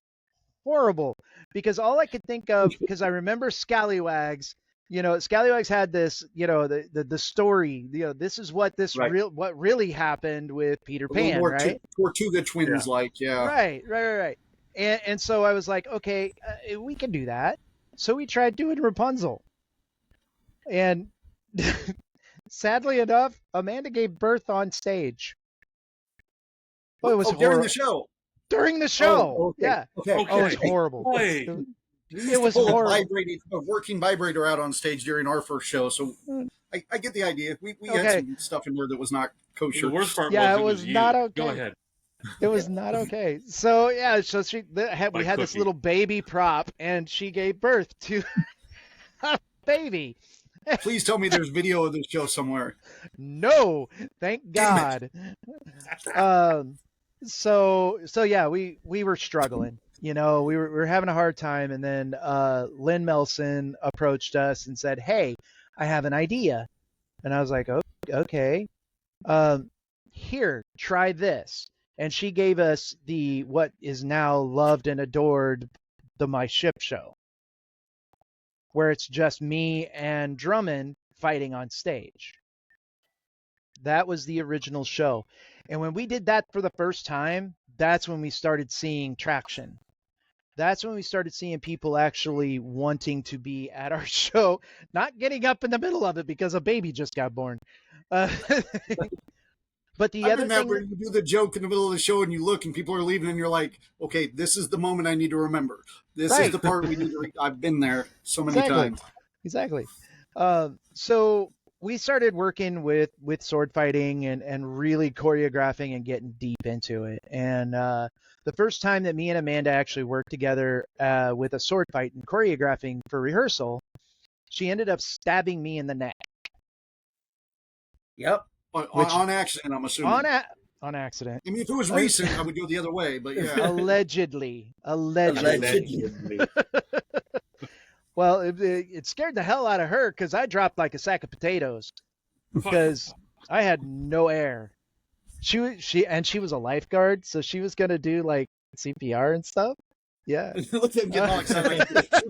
horrible because all I could think of, because I remember Scallywags, you know, Scallywags had this, you know, the story, you know, this is what this Right. what really happened with Peter A little Pan, more right? Tortuga twins like, yeah. Right. And so I was like, okay, we can do that. So we tried doing Rapunzel. And sadly enough, Amanda gave birth on stage. Oh, it was during horrible. the show. During the show. Oh, okay. Yeah. Okay. Okay. Oh, it was horrible. Boy. It was Pull horrible. a working vibrator out on stage during our first show. So I get the idea. We Okay. had some stuff in there that was not kosher. The worst part Yeah, was it was you. not okay. Go ahead. It was not okay. So yeah, so we had My this cookie. little baby prop, and she gave birth to a baby. Please tell me there's video of this show somewhere. No, thank God. So yeah, we were struggling. You know, we were having a hard time, and then Lynn Melson approached us and said, "Hey, I have an idea," and I was like, "Oh, okay. Here, try this." And she gave us what is now loved and adored, the My Ship show, where it's just me and Drummond fighting on stage. That was the original show. And when we did that for the first time, that's when we started seeing traction. That's when we started seeing people actually wanting to be at our show, not getting up in the middle of it because a baby just got born. But the I other remember thing, you do the joke in the middle of the show and you look and people are leaving and you're like, okay, this is the moment I need to remember. This Right. is the part we need to I've been there so many Exactly. times. Exactly. So we started working with sword fighting and really choreographing and getting deep into it. And the first time that me and Amanda actually worked together with a sword fight and choreographing for rehearsal, she ended up stabbing me in the neck. Yep. On accident, I'm assuming. On accident. I mean, if it was recent, I would go the other way, but yeah. Allegedly. Allegedly. Well, it scared the hell out of her because I dropped like a sack of potatoes because I had no air. She was a lifeguard, so she was gonna do like CPR and stuff. Yeah. Look at him getting all excited.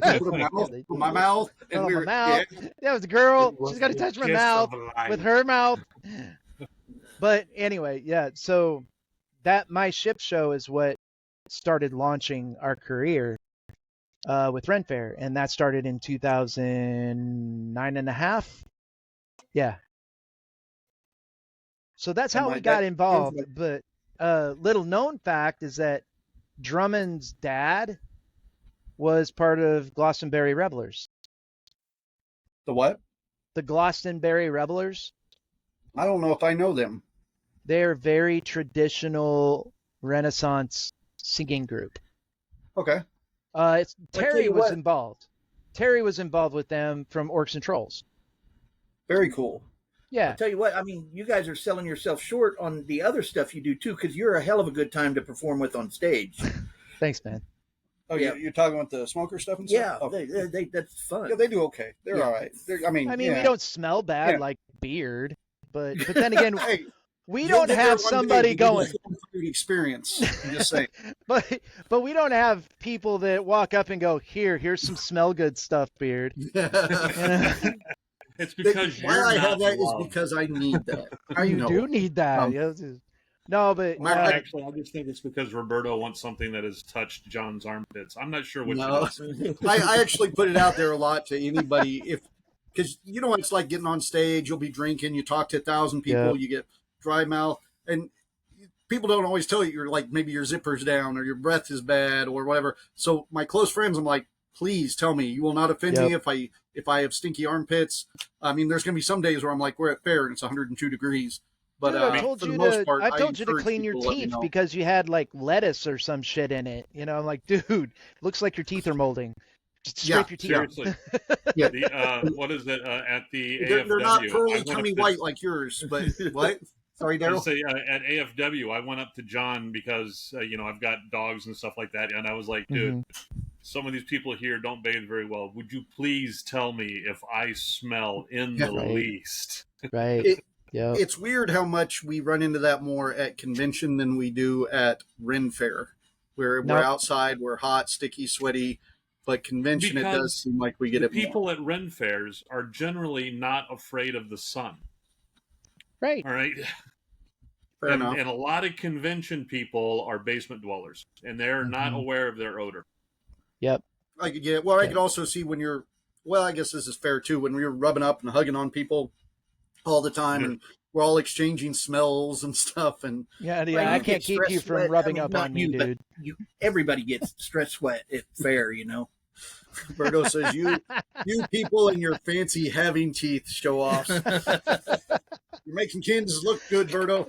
Like, my mouth. And my mouth. Yeah, it was a girl. She's got to touch my mouth with her mouth. But anyway, yeah. So that my ship show is what started launching our career with Ren Fair, and that started in 2009 and a half. Yeah. So that's how we got involved. But little known fact is that Drummond's dad was part of Glastonbury Revelers. The what? The Glastonbury Revelers. I don't know if I know them. They're very traditional Renaissance singing group. Okay. Terry was involved. Terry was involved with them from Orcs and Trolls. Very cool. Yeah. I'll tell you what, I mean, you guys are selling yourself short on the other stuff you do too, because you're a hell of a good time to perform with on stage. Thanks, man. Oh, yeah. You're talking about the smoker stuff and Yeah, stuff? Oh. they that's fun. Yeah, they do okay. They're all right. I mean, we don't smell bad like beard, but then again, hey, we don't have somebody going. Experience. I'm just saying. but we don't have people that walk up and go, here's some smell good stuff, beard. It's because why I have that is because I need that. You do need that. No, but actually, I just think it's because Roberto wants something that has touched John's armpits. I'm not sure what it is. I actually put it out there a lot to anybody because you know what it's like getting on stage. You'll be drinking, you talk to 1,000 people, you get dry mouth, and people don't always tell you you're like maybe your zipper's down or your breath is bad or whatever. So my close friends, I'm like, please tell me. You will not offend me if I have stinky armpits. I mean, there's going to be some days where I'm like, we're at fair and it's 102 degrees. But I told you to clean your teeth because you had like lettuce or some shit in it. You know, I'm like, dude, looks like your teeth are molding. Just scrape your teeth. Seriously. What is it at the AFW? They're not pearly tummy white like yours, but what? Sorry, Daryl. At AFW, I went up to John because I've got dogs and stuff like that, and I was like, dude, some of these people here don't bathe very well. Would you please tell me if I smell in the least? Right. It's weird how much we run into that more at convention than we do at Ren Fair, where we're outside, we're hot, sticky, sweaty. But convention, it does seem like we get it more. People at Ren Fairs are generally not afraid of the sun. Right. All right. And a lot of convention people are basement dwellers, and they're not aware of their odor. Yep. I could also see when you're, I guess this is fair too, when we're rubbing up and hugging on people all the time and we're all exchanging smells and stuff. And I can't keep you from rubbing up on me, dude. Everybody gets stress sweat at fair, Roberto says, you people and your fancy having teeth show offs. You're making Kansas look good, Berto.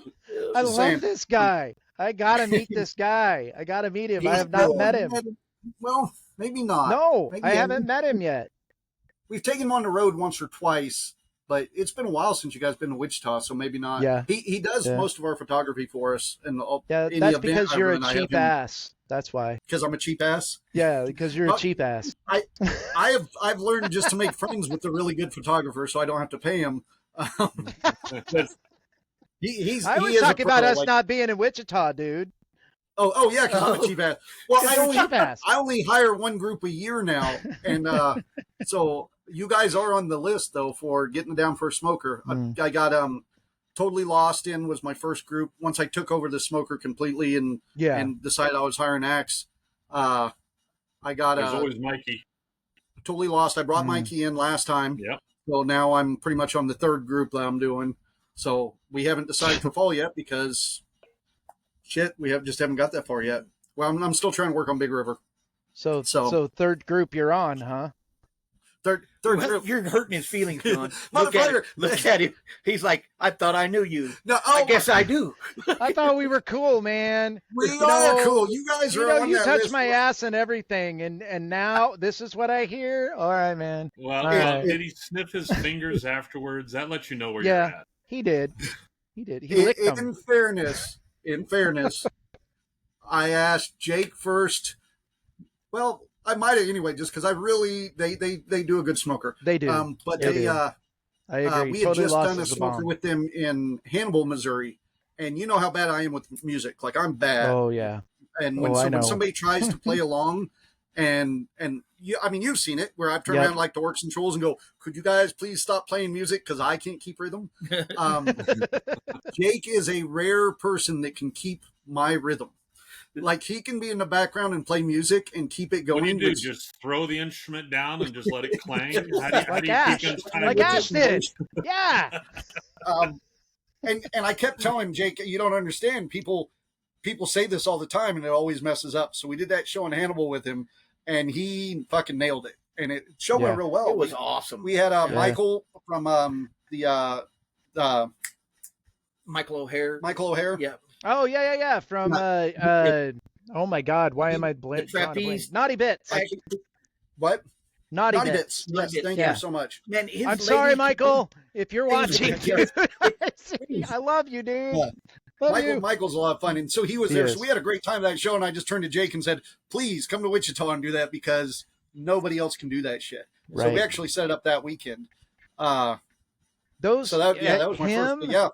I love this guy. I gotta meet this guy. I gotta meet him. I have not met him. Well, maybe not. No, I haven't met him yet. We've taken him on the road once or twice, but it's been a while since you guys been to Wichita, so maybe not. Yeah. He does most of our photography for us. And that's because you're a cheap ass. That's why. Because I'm a cheap ass? Yeah, because you're a cheap ass. I've learned just to make friends with a really good photographer so I don't have to pay him. I was talking about us not being in Wichita, dude. Oh yeah, because I'm a cheap ass. Well, I only hire one group a year now, and so you guys are on the list though for getting down for a smoker. I got Totally Lost in was my first group. Once I took over the smoker completely and decided I was hiring acts, I got there's always Mikey. Totally Lost. I brought Mikey in last time. Yep. So now I'm pretty much on the third group that I'm doing. So we haven't decided for fall yet because we haven't got that far yet. Well, I'm still trying to work on Big River. So third group you're on, huh? Third group. You're hurting his feelings, John. Motherfucker. Look at him. He's like, I thought I knew you. No, I guess I do. I thought we were cool, man. We You are know, cool. You guys You are know, on you that touch list. my ass and everything, and now this is what I hear. All right, man. Well, All right. did he sniff his fingers afterwards? That lets you know where Yeah. you're at. He did. He did. He licked them. In fairness, I asked Jake first. Well, I might have anyway, just because I really they do a good smoker. They do. But They they do. I agree. we had Totally just Lost done a is the smoker bomb. with them in Hannibal, Missouri, and you know how bad I am with music. Like I'm bad. Oh yeah. And Oh, I know. when somebody tries to play along, and you, I mean, you've seen it where I've turned Yep. around like the orcs and trolls and go, "Could you guys please stop playing music because I can't keep rhythm." Jake is a rare person that can keep my rhythm. Like he can be in the background and play music and keep it going. What do you do? which- Just throw the instrument down and just let it clang? Like Ash. keep it kind Like of Ash did. Yeah. and I kept telling him, Jake, you don't understand. People say this all the time, and it always messes up. So we did that show in Hannibal with him, and he fucking nailed it. And it show went Yeah. real well. It was awesome. We had Michael from Michael O'Hare. Michael O'Hare. Yeah. Oh yeah. From oh my God, why am I The trapeze. Naughty Bits. What? Naughty Naughty Bits. Bits. Yes, thank Yeah. you so much. Man, his I'm sorry, lady- Michael, if you're watching. Yes. I love you, dude. Yeah. Love you. Michael's a lot of fun, and so he was He there. is. So we had a great time at that show, and I just turned to Jake and said, "Please come to Wichita and do that because nobody else can do that shit." So Right. we actually set it up that weekend. Those So that was my him, first. Yeah,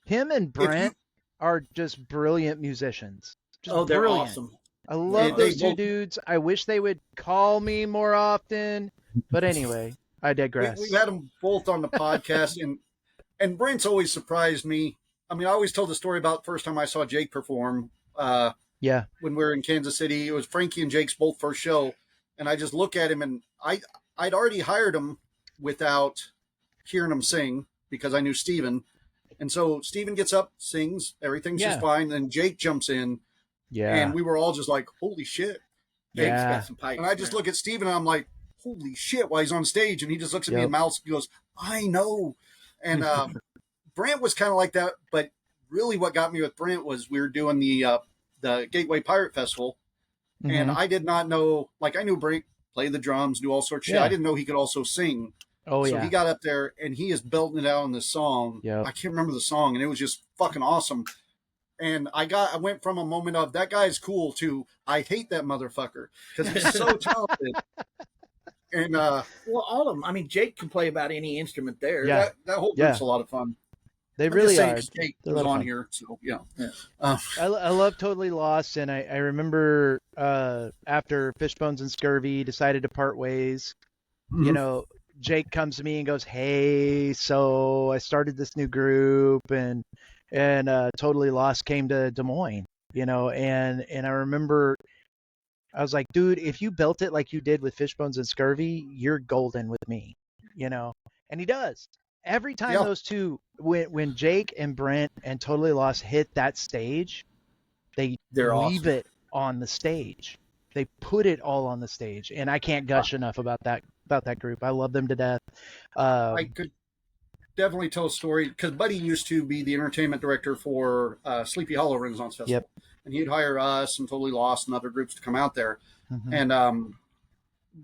him and Brent are just brilliant musicians. Just Oh, they're brilliant. awesome. I love They those two both- dudes. I wish they would call me more often. But anyway, I digress. we've had them both on the podcast, and Brent's always surprised me. I mean, I always tell the story about the first time I saw Jake perform. Yeah. When we were in Kansas City, it was Frankie and Jake's both first show, and I just look at him, and I'd already hired him without hearing him sing because I knew Steven. And so Steven gets up, sings, everything's Yeah. just fine. Then Jake jumps in, Yeah. and we were all just like, "Holy shit!" Jake's Yeah. got some pipes. And I just man. look at Steven, and I'm like, "Holy shit!" While he's on stage, and he just looks at me Yep. and mouths goes, "I know." And Brent was kind of like that, but really, what got me with Brent was we were doing the Gateway Pirate Festival, and Mhm. I did not know. Like I knew Brent play the drums, do all sorts of shit. Yeah. I didn't know he could also sing. Oh So yeah. he got up there and he is belting it out on this song. Yep. I can't remember the song, and it was just fucking awesome. And I went from a moment of that guy's cool to I hate that motherfucker because he's so talented. And Well, all of them. I mean, Jake can play about any instrument there. Yeah. that whole Yeah. group's a lot of fun. They I'm really just saying are. 'cause Jake They're a was lot of on fun. here, so yeah. I love Totally Lost, and I remember after Fishbones and Scurvy decided to part ways, Mm-hmm. you know, Jake comes to me and goes, "Hey, so I started this new group, and Totally Lost came to Des Moines, you know, and I remember I was like, dude, if you built it like you did with Fishbones and Scurvy, you're golden with me, you know," and he does. Every time Yeah. those two, when Jake and Brent and Totally Lost hit that stage, they They're leave awesome. it on the stage. They put it all on the stage, and I can't gush enough about that group. I love them to death. I could definitely tell a story because Buddy used to be the entertainment director for Sleepy Hollow Renaissance Festival. Yep. And he'd hire us and Totally Lost and other groups to come out there. Mhm. And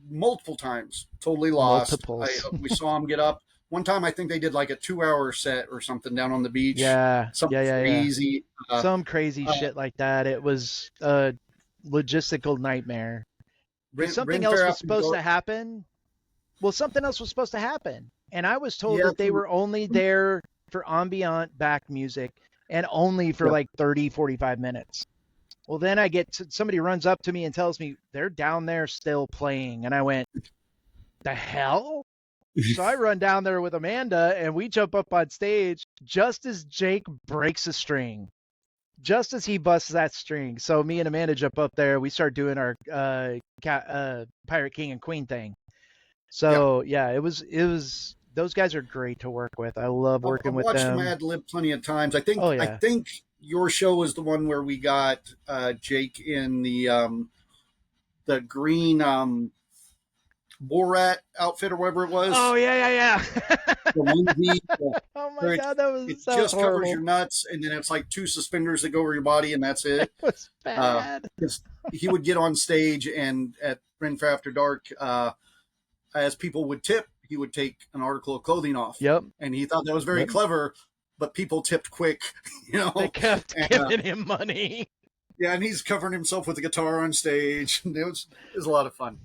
multiple times, Totally Lost. Multiples. We saw him get up. One time, I think they did like a 2-hour set or something down on the beach. Yeah, Something yeah. crazy. Some crazy shit like that. It was a logistical nightmare. Something else was supposed to happen. Well, something else was supposed to happen, and I was told Yeah, that they were only there for ambient back music and only for Yeah. like 30, 45 minutes. Well, then somebody runs up to me and tells me they're down there still playing, and I went, "The hell?" So I run down there with Amanda, and we jump up on stage just as Jake breaks a string. Just as he busts that string. So me and Amanda jump up there. We start doing our Pirate King and Queen thing. So yeah, it was. Those guys are great to work with. I love working I've with watched them. them ad lib plenty of times. I think. Oh, yeah. I think your show was the one where we got Jake in the green. Borat outfit or whatever it was. Oh yeah. The onesie. Oh where my god, that was it so just horrible. covers your nuts, and then it's like 2 suspenders that go over your body, and that's it. It was bad. 'Cause he would get on stage, and at Renfrew After Dark, as people would tip, he would take an article of clothing off. Yep. And he thought that was very clever, but people tipped quick, you know. They kept giving him money. Yeah, and he's covering himself with a guitar on stage. It was a lot of fun.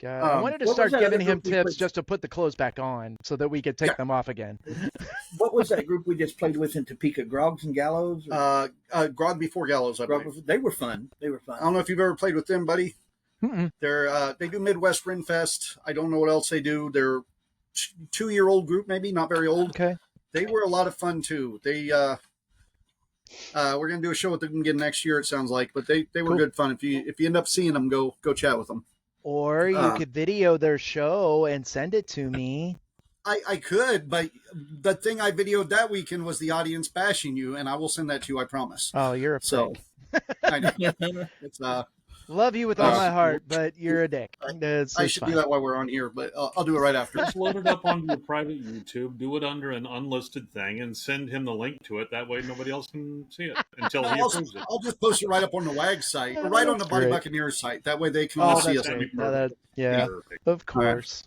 God, I wanted to what start was that giving other him group we tips played- just to put the clothes back on so that we could take them off again. What was that group we just played with in Topeka? Grogs and Gallows? Grog Before Gallows, I believe. They were fun. They were I fun. don't know if you've ever played with them, buddy. Mm-mm. They do Midwest Rin Fest. I don't know what else they do. They're 2-year-old group, maybe not very old. Okay. They were a lot of fun too. We're gonna do a show with them again next year. It sounds like, but they were Cool. good fun. If you end up seeing them, go chat with them. Or you could video their show and send it to me. I could, but the thing I videoed that weekend was the audience bashing you, and I will send that to you. I promise. Oh, you're a prick. So I know. It's Love you with all my heart, but you're a dick. I should do that while we're on here, but I'll do it right after. Just load it up onto your private YouTube, do it under an unlisted thing, and send him the link to it. That way nobody else can see it until he approves it. I'll just post it right up on the WAG site, or right on the Body Great. Buccaneers site. That way they can Oh, all see us. That'd be No, perfect. yeah, Perfect. of course.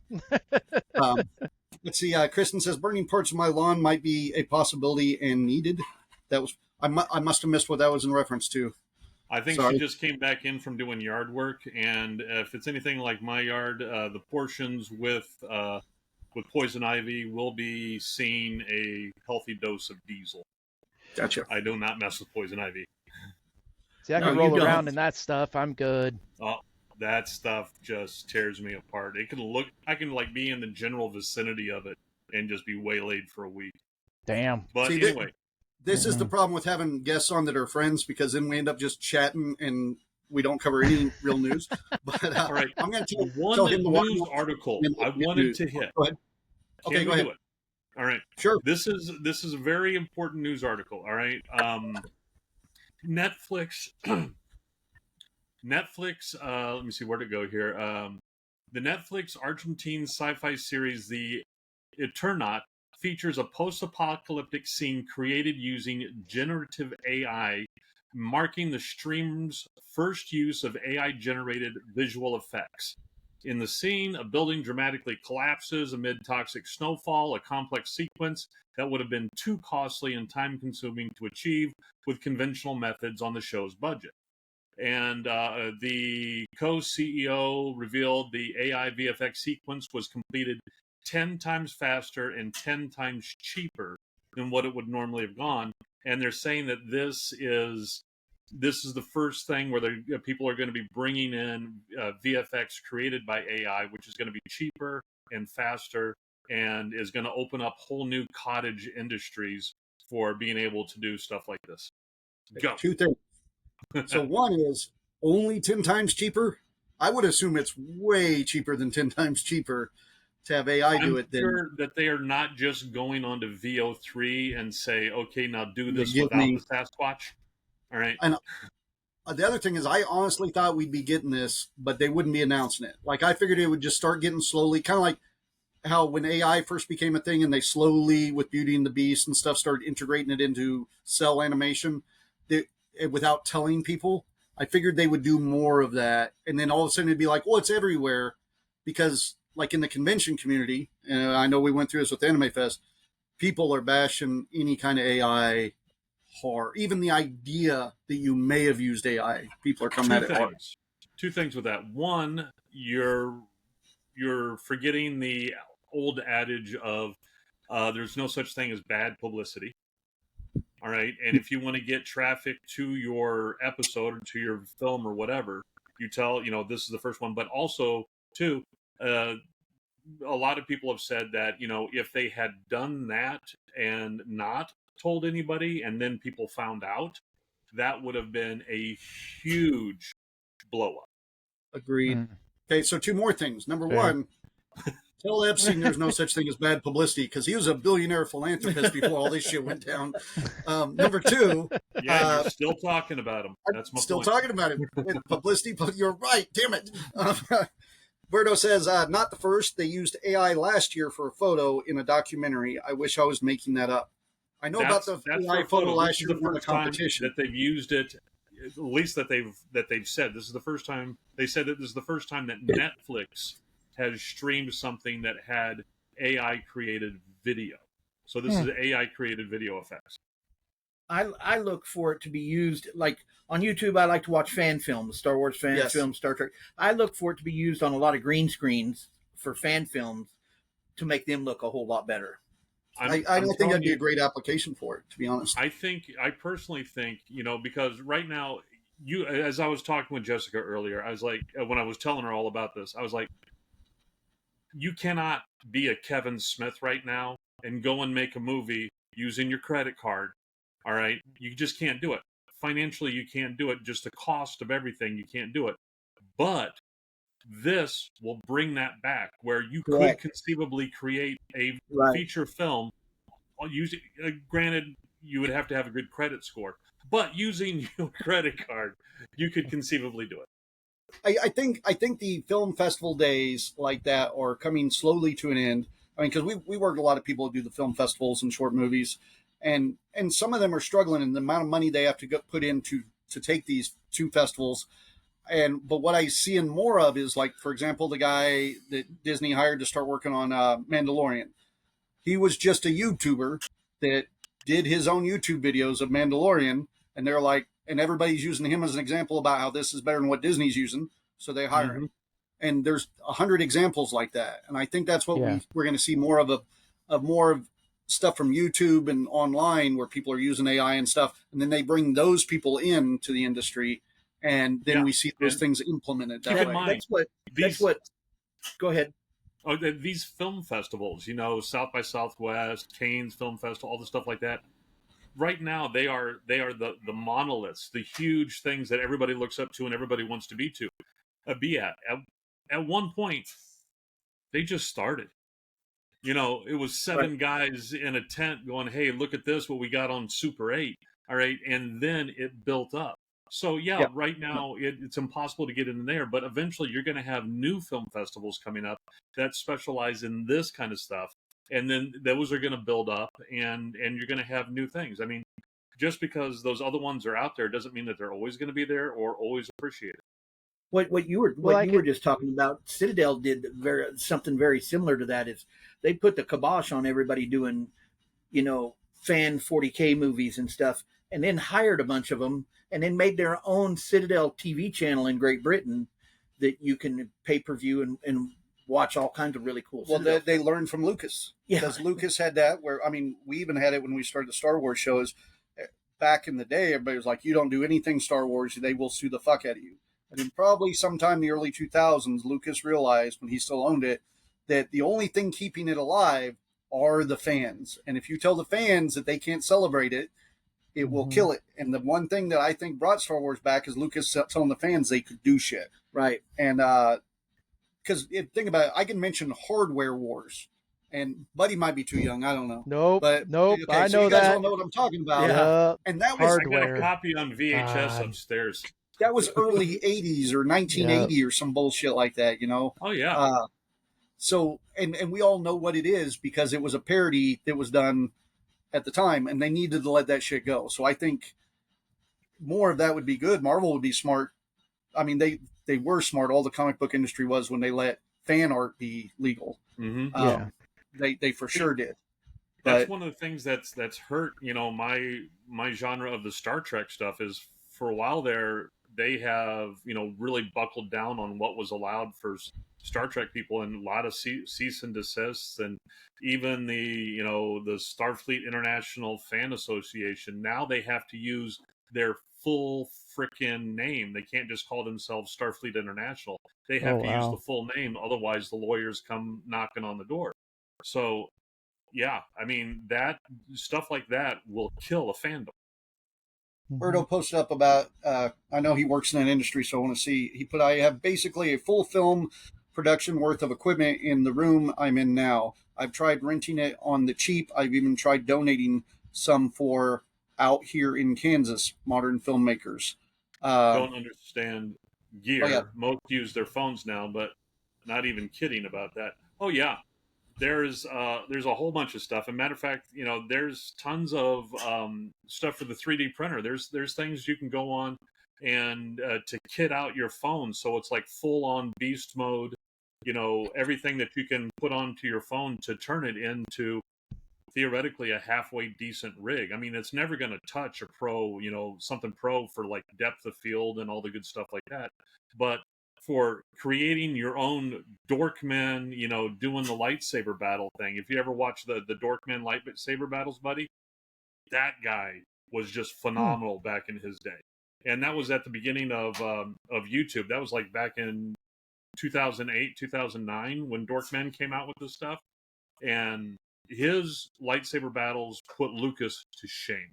Let's see. Kristen says burning parts of my lawn might be a possibility and needed. That was I must have missed what that was in reference to. I think Sorry. she just came back in from doing yard work, and if it's anything like my yard, the portions with poison ivy will be seeing a healthy dose of diesel. Gotcha. I do not mess with poison ivy. See, I No, can you roll don't. around in that stuff. I'm good. Oh, that stuff just tears me apart. I can like be in the general vicinity of it and just be waylaid for a week. Damn. But See, anyway, This is the problem with having guests on that are friends, because then we end up just chatting and we don't cover any real news. But all right. I'm going to tell One him the news one article and I the wanted news. to hit. Go ahead. Okay, Can go we ahead. do it? All right. Sure. This is a very important news article. All right. Netflix. Netflix. Let me see where to go here. The Netflix Argentine sci-fi series, The Eternaut, features a post-apocalyptic scene created using generative AI, marking the stream's first use of AI-generated visual effects. In the scene, a building dramatically collapses amid toxic snowfall, a complex sequence that would have been too costly and time-consuming to achieve with conventional methods on the show's budget. And the co-CEO revealed the AI VFX sequence was completed 10 times faster and 10 times cheaper than what it would normally have gone. And they're saying that this is the first thing where people are going to be bringing in VFX created by AI, which is going to be cheaper and faster and is going to open up whole new cottage industries for being able to do stuff like this. Go. 2 things. So one is only 10 times cheaper. I would assume it's way cheaper than 10 times cheaper to have AI do it. I'm sure that they are not just going onto VO3 and say, okay, now do this Give without me- the Sasquatch. All right. And the other thing is, I honestly thought we'd be getting this, but they wouldn't be announcing it. Like, I figured it would just start getting slowly, kind of like how when AI first became a thing and they slowly, with Beauty and the Beast and stuff, started integrating it into cell animation without telling people. I figured they would do more of that. And then all of a sudden it'd be like, well, it's everywhere. Because, like, in the convention community, and I know we went through this with Anime Fest, people are bashing any kind of AI hard. Even the idea that you may have used AI, people are coming at it hard. Two things with that. One, you're forgetting the old adage of there's no such thing as bad publicity. All right. And if you want to get traffic to your episode or to your film or whatever, you tell, this is the first one. But also, too, a lot of people have said that, if they had done that and not told anybody and then people found out, that would have been a huge blow up. Agreed. Mm. Okay, so 2 more things. Number Fair. 1, tell Epstein there's no such thing as bad publicity, because he was a billionaire philanthropist before all this shit went down. Number 2, Yeah, you're still talking about them. That's my still point. talking about it. Publicity, but you're right. Damn it. Berto says, not the first. They used AI last year for a photo in a documentary. I wish I was making that up. I know about the That's AI for photo photo. last This is year the in the first time competition. that they've used it. At least that they've said this is the first time. They said that this is the first time that Netflix has streamed something that had AI created video. So this is AI created video effects. I look for it to be used like on YouTube. I like to watch fan films, Star Wars fan Yes. films, Star Trek. I look for it to be used on a lot of green screens for fan films to make them look a whole lot better. I don't think that'd be a great application for it, to be honest. I personally think, because right now, as I was talking with Jessica earlier, I was like, when I was telling her all about this, I was like, you cannot be a Kevin Smith right now and go and make a movie using your credit card. All right. You just can't do it. Financially, you can't do it. Just the cost of everything, you can't do it. But this will bring that back where you could conceivably create a feature film using, granted, you would have to have a good credit score, but using your credit card, you could conceivably do it. I think the film festival days like that are coming slowly to an end. I mean, because we work with a lot of people who do the film festivals and short movies, and some of them are struggling in the amount of money they have to put in to take these two festivals. But what I see in more of is, like, for example, the guy that Disney hired to start working on Mandalorian. He was just a YouTuber that did his own YouTube videos of Mandalorian, and they're like, and everybody's using him as an example about how this is better than what Disney's using, so they hire him. And there's 100 examples like that, and I think that's what we're going to see more of more of stuff from YouTube and online where people are using AI and stuff, and then they bring those people in to the industry, and then we see those things implemented. Keep in mind, That's what. Go ahead. Oh, these film festivals, South by Southwest, Cannes Film Festival, all the stuff like that. Right now, they are the monoliths, the huge things that everybody looks up to and everybody wants to be at. At one point, they just started. It was 7 guys in a tent going, "Hey, look at this! What we got on Super 8." All right, and then it built up. So right now it's impossible to get in there, but eventually you're going to have new film festivals coming up that specialize in this kind of stuff, and then those are going to build up, and you're going to have new things. I mean, just because those other ones are out there doesn't mean that they're always going to be there or always appreciated. What you were just talking about, Citadel did something very similar to that. Is they put the kibosh on everybody doing, fan 40K movies and stuff, and then hired a bunch of them, and then made their own Citadel TV channel in Great Britain that you can pay-per-view and watch all kinds of really cool stuff. Well, they learned from Lucas. Because Lucas had that where, I mean, we even had it when we started the Star Wars shows. Back in the day, everybody was like, you don't do anything Star Wars, they will sue the fuck out of you. And then probably sometime in the early 2000s, Lucas realized, when he still owned it, that the only thing keeping it alive are the fans. And if you tell the fans that they can't celebrate it, it will kill it. And the one thing that I think brought Star Wars back is Lucas telling the fans they could do shit. Right. And because think about it, I can mention Hardware Wars. And Buddy might be too young. I don't know. Nope. Okay, I know you guys that. all know what I'm talking about. Yeah. And that was I got a copy on VHS upstairs. That was early 80s or 1980 or some bullshit like that, Oh, yeah. So, and we all know what it is because it was a parody that was done at the time, and they needed to let that shit go. So I think more of that would be good. Marvel would be smart. I mean, they were smart. All the comic book industry was when they let fan art be legal. Mm-hmm. They for sure did. That's one of the things that's hurt. My genre of the Star Trek stuff is, for a while there, they have really buckled down on what was allowed for Star Trek people, and a lot of cease and desists, and even the the Starfleet International Fan Association, now they have to use their full frickin' name. They can't just call themselves Starfleet International. They have to use the full name, otherwise the lawyers come knocking on the door. So yeah, I mean, that stuff like that will kill a fandom. Berto posted up about, I know he works in that industry, so I want to see. He put, I have basically a full film production worth of equipment in the room I'm in now. I've tried renting it on the cheap. I've even tried donating some for out here in Kansas, modern filmmakers. Don't understand gear. Oh, yeah. Most use their phones now, but not even kidding about that. Oh yeah, there's a whole bunch of stuff. As a matter of fact, there's tons of stuff for the 3D printer. There's things you can go on and to kit out your phone, so it's like full on beast mode. Everything that you can put onto your phone to turn it into theoretically a halfway decent rig. I mean, it's never going to touch a pro, something pro for like depth of field and all the good stuff like that. But for creating your own Dorkmen, doing the lightsaber battle thing. If you ever watch the Dorkmen lightsaber battles, buddy, that guy was just phenomenal back in his day. And that was at the beginning of YouTube. That was like back in 2008, 2009 when Dorkmen came out with this stuff. And his lightsaber battles put Lucas to shame.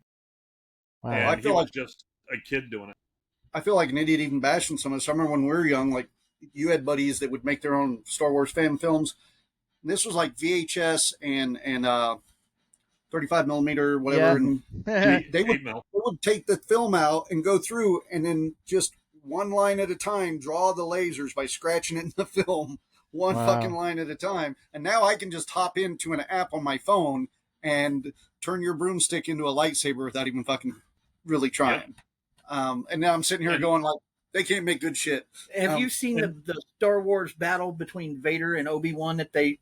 Wow. And he was just a kid doing it. I feel like an idiot even bashing some of this. I remember when we were young, like you had buddies that would make their own Star Wars fan films. And this was like VHS and 35 millimeter, whatever. And they would take the film out and go through and then just one line at a time, draw the lasers by scratching it in the film, one fucking line at a time. And now I can just hop into an app on my phone and turn your broomstick into a lightsaber without even fucking really trying. Yep. And now I'm sitting here going like, they can't make good shit. Have you seen the Star Wars battle between Vader and Obi-Wan that they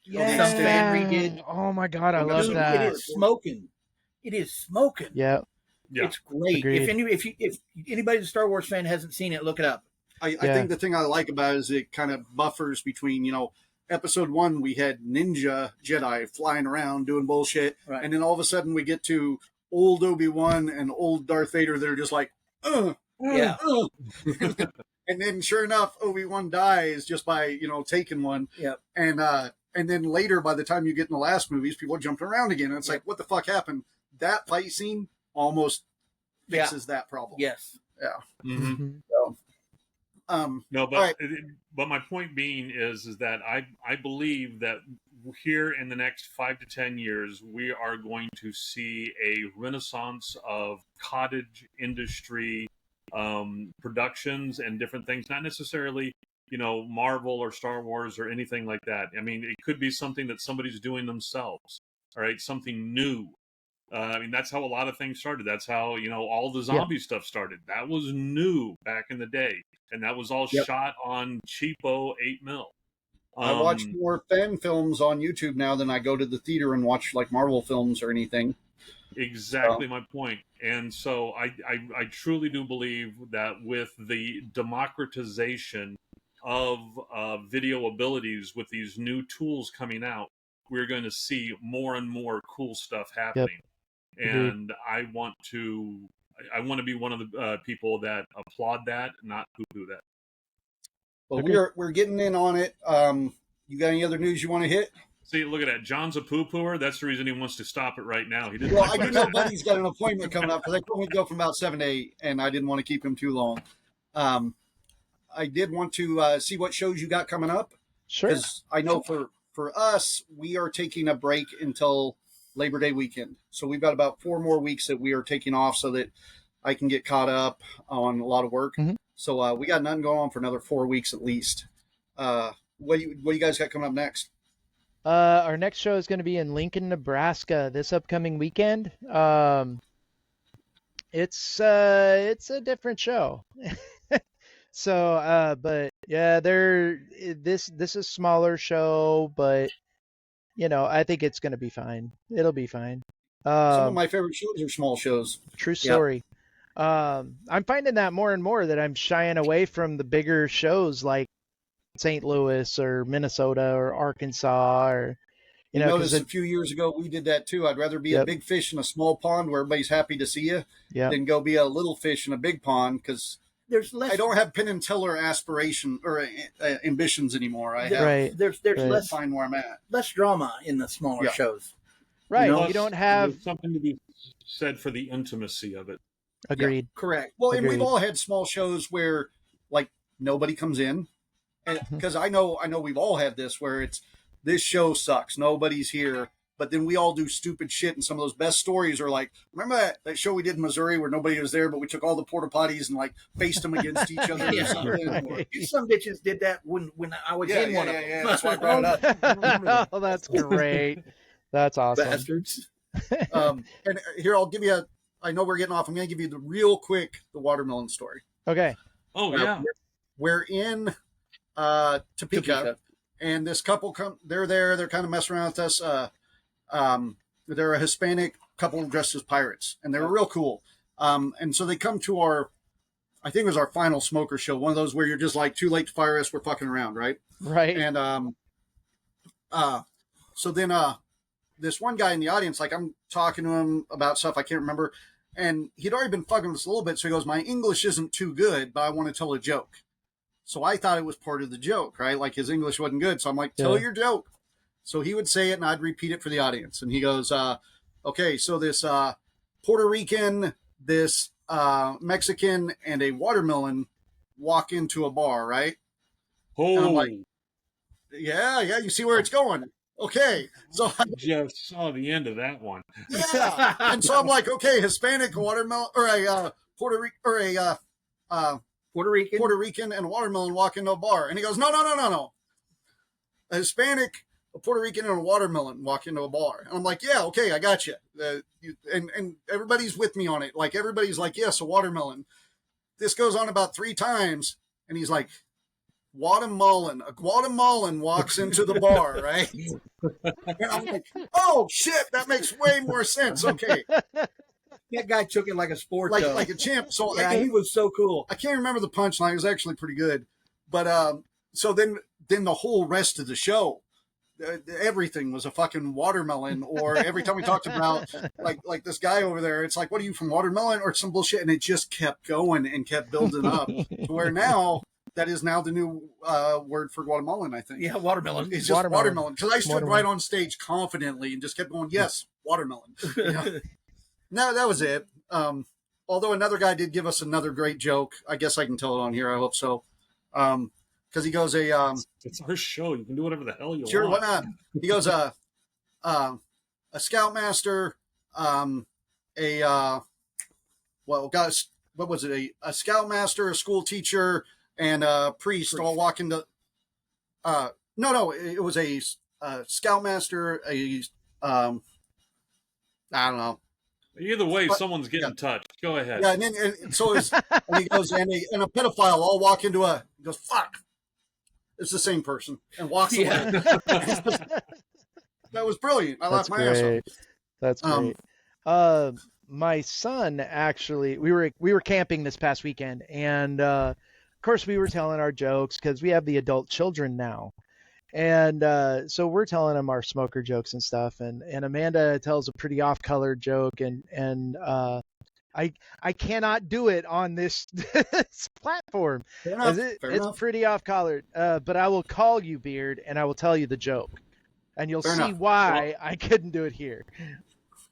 some fan redid? Oh my God, I love that. It is smoking. It is smoking. Yeah. It's great. If anybody's a Star Wars fan hasn't seen it, look it up. I think the thing I like about it is it kind of buffers between, episode 1, we had ninja Jedi flying around doing bullshit. Right. And then all of a sudden we get to old Obi-Wan and old Darth Vader. They're just like, And then sure enough, Obi-Wan dies just by, taking one. Yep. And then later, by the time you get in the last movies, people are jumping around again. And it's like, what the fuck happened? That fight scene almost fixes that problem. Yes. Yeah. Mm-hmm. So, no, but right. But my point being is that I believe that here in the next 5 to 10 years we are going to see a renaissance of cottage industry productions and different things. Not necessarily Marvel or Star Wars or anything like that. I mean, it could be something that somebody's doing themselves. All right, something new. I mean, that's how a lot of things started. That's how, all the zombie stuff started. That was new back in the day. And that was all shot on cheapo 8mm. I watch more fan films on YouTube now than I go to the theater and watch like Marvel films or anything. Exactly my point. And so I truly do believe that with the democratization of video abilities, with these new tools coming out, we're going to see more and more cool stuff happening. And I want to be one of the people that applaud that, not poo-poo that. Well, we're getting in on it. You got any other news you want to hit? See, look at that. John's a poo-pooer. That's the reason he wants to stop it right now. He didn't. Well, I do know Buddy's got an appointment coming up, because they told me to go from about 7 to 8, and I didn't want to keep him too long. I did want to see what shows you got coming up. Sure. Because I know for us, we are taking a break until Labor Day weekend. So we've got about 4 more weeks that we are taking off so that I can get caught up on a lot of work. Mm-hmm. So we got nothing going on for another 4 weeks at least. What do you guys got coming up next? Our next show is going to be in Lincoln, Nebraska this upcoming weekend. It's a different show. So, but yeah, this is a smaller show, but I think it's going to be fine. It'll be fine. Some of my favorite shows are small shows. True story. Yep. I'm finding that more and more that I'm shying away from the bigger shows like St. Louis or Minnesota or Arkansas or you notice a few years ago we did that too. I'd rather be a big fish in a small pond where everybody's happy to see you than go be a little fish in a big pond, because I don't have Penn and Teller aspiration or ambitions anymore. There's less find where I'm at. Less drama in the smaller shows. Right. You don't have something to be said for the intimacy of it. Agreed. Yeah, correct. Well, and we've all had small shows where like nobody comes in, and because I know we've all had this where it's this show sucks, nobody's here, but then we all do stupid shit. And some of those best stories are like, remember that show we did in Missouri where nobody was there, but we took all the porta potties and like faced them against each other or something. Or, Some bitches did that when I was in one of them. Yeah. That's why I brought it up. Oh, that's great. That's awesome. Bastards. And here, I'll give you I know we're getting off. I'm going to give you the watermelon story. Okay. Oh, yeah. We're in Topeka, and this couple they're there. They're kind of messing around with us. They're a Hispanic couple dressed as pirates, and they were real cool. And so they come to I think it was our final smoker show, one of those where you're just like, too late to fire us, we're fucking around, right? Right. And so then this one guy in the audience, like I'm talking to him about stuff I can't remember, and he'd already been fucking with us a little bit, so he goes, my English isn't too good, but I want to tell a joke. So I thought it was part of the joke, right? Like his English wasn't good, so I'm like, tell your joke. So he would say it, and I'd repeat it for the audience. And he goes, okay, so this Puerto Rican, this Mexican, and a watermelon walk into a bar, right? Oh, and I'm like, yeah, you see where it's going. Okay, so I just saw the end of that one. Yeah, and so I'm like, okay, Hispanic watermelon or a Puerto Rican and a watermelon walk into a bar, and he goes, no, a Hispanic, a Puerto Rican, and a watermelon walk into a bar, and I'm like, yeah, okay, I got you, and everybody's with me on it, like everybody's like, yes, a watermelon. This goes on about 3 times, and he's like, a Guatemalan walks into the bar, right? And I'm like, oh shit, that makes way more sense. Okay, that guy took it like a sport, like a champ. So he was so cool. I can't remember the punchline; it was actually pretty good. But so then the whole rest of the show, everything was a fucking watermelon. Or every time we talked about like this guy over there, it's like, what are you from, watermelon or some bullshit? And it just kept going and kept building up to where now. That is now the new word for Guatemalan, I think. Yeah, watermelon. It's just watermelon. Because I stood right on stage confidently and just kept going, yes, watermelon. No, that was it. Although another guy did give us another great joke. I guess I can tell it on here. I hope so. Because he goes, it's our show. You can do whatever the hell you want. Sure, why not? He goes, a scoutmaster, what was it? A scoutmaster, a school teacher, and a priest all walk into. No, it was a scoutmaster. I don't know. Either way, someone's getting touched. Go ahead. Yeah, and so and he goes, and a pedophile all walk into he goes, fuck. It's the same person, and walks away. That was brilliant. I laughed my ass off. That's great. My son actually, we were camping this past weekend, and of course we were telling our jokes because we have the adult children now, and so we're telling them our smoker jokes and stuff, and Amanda tells a pretty off-colored joke, and I cannot do it on this platform. It's pretty off-colored, but I will call you, Beard, and I will tell you the joke, and you'll see why I couldn't do it here.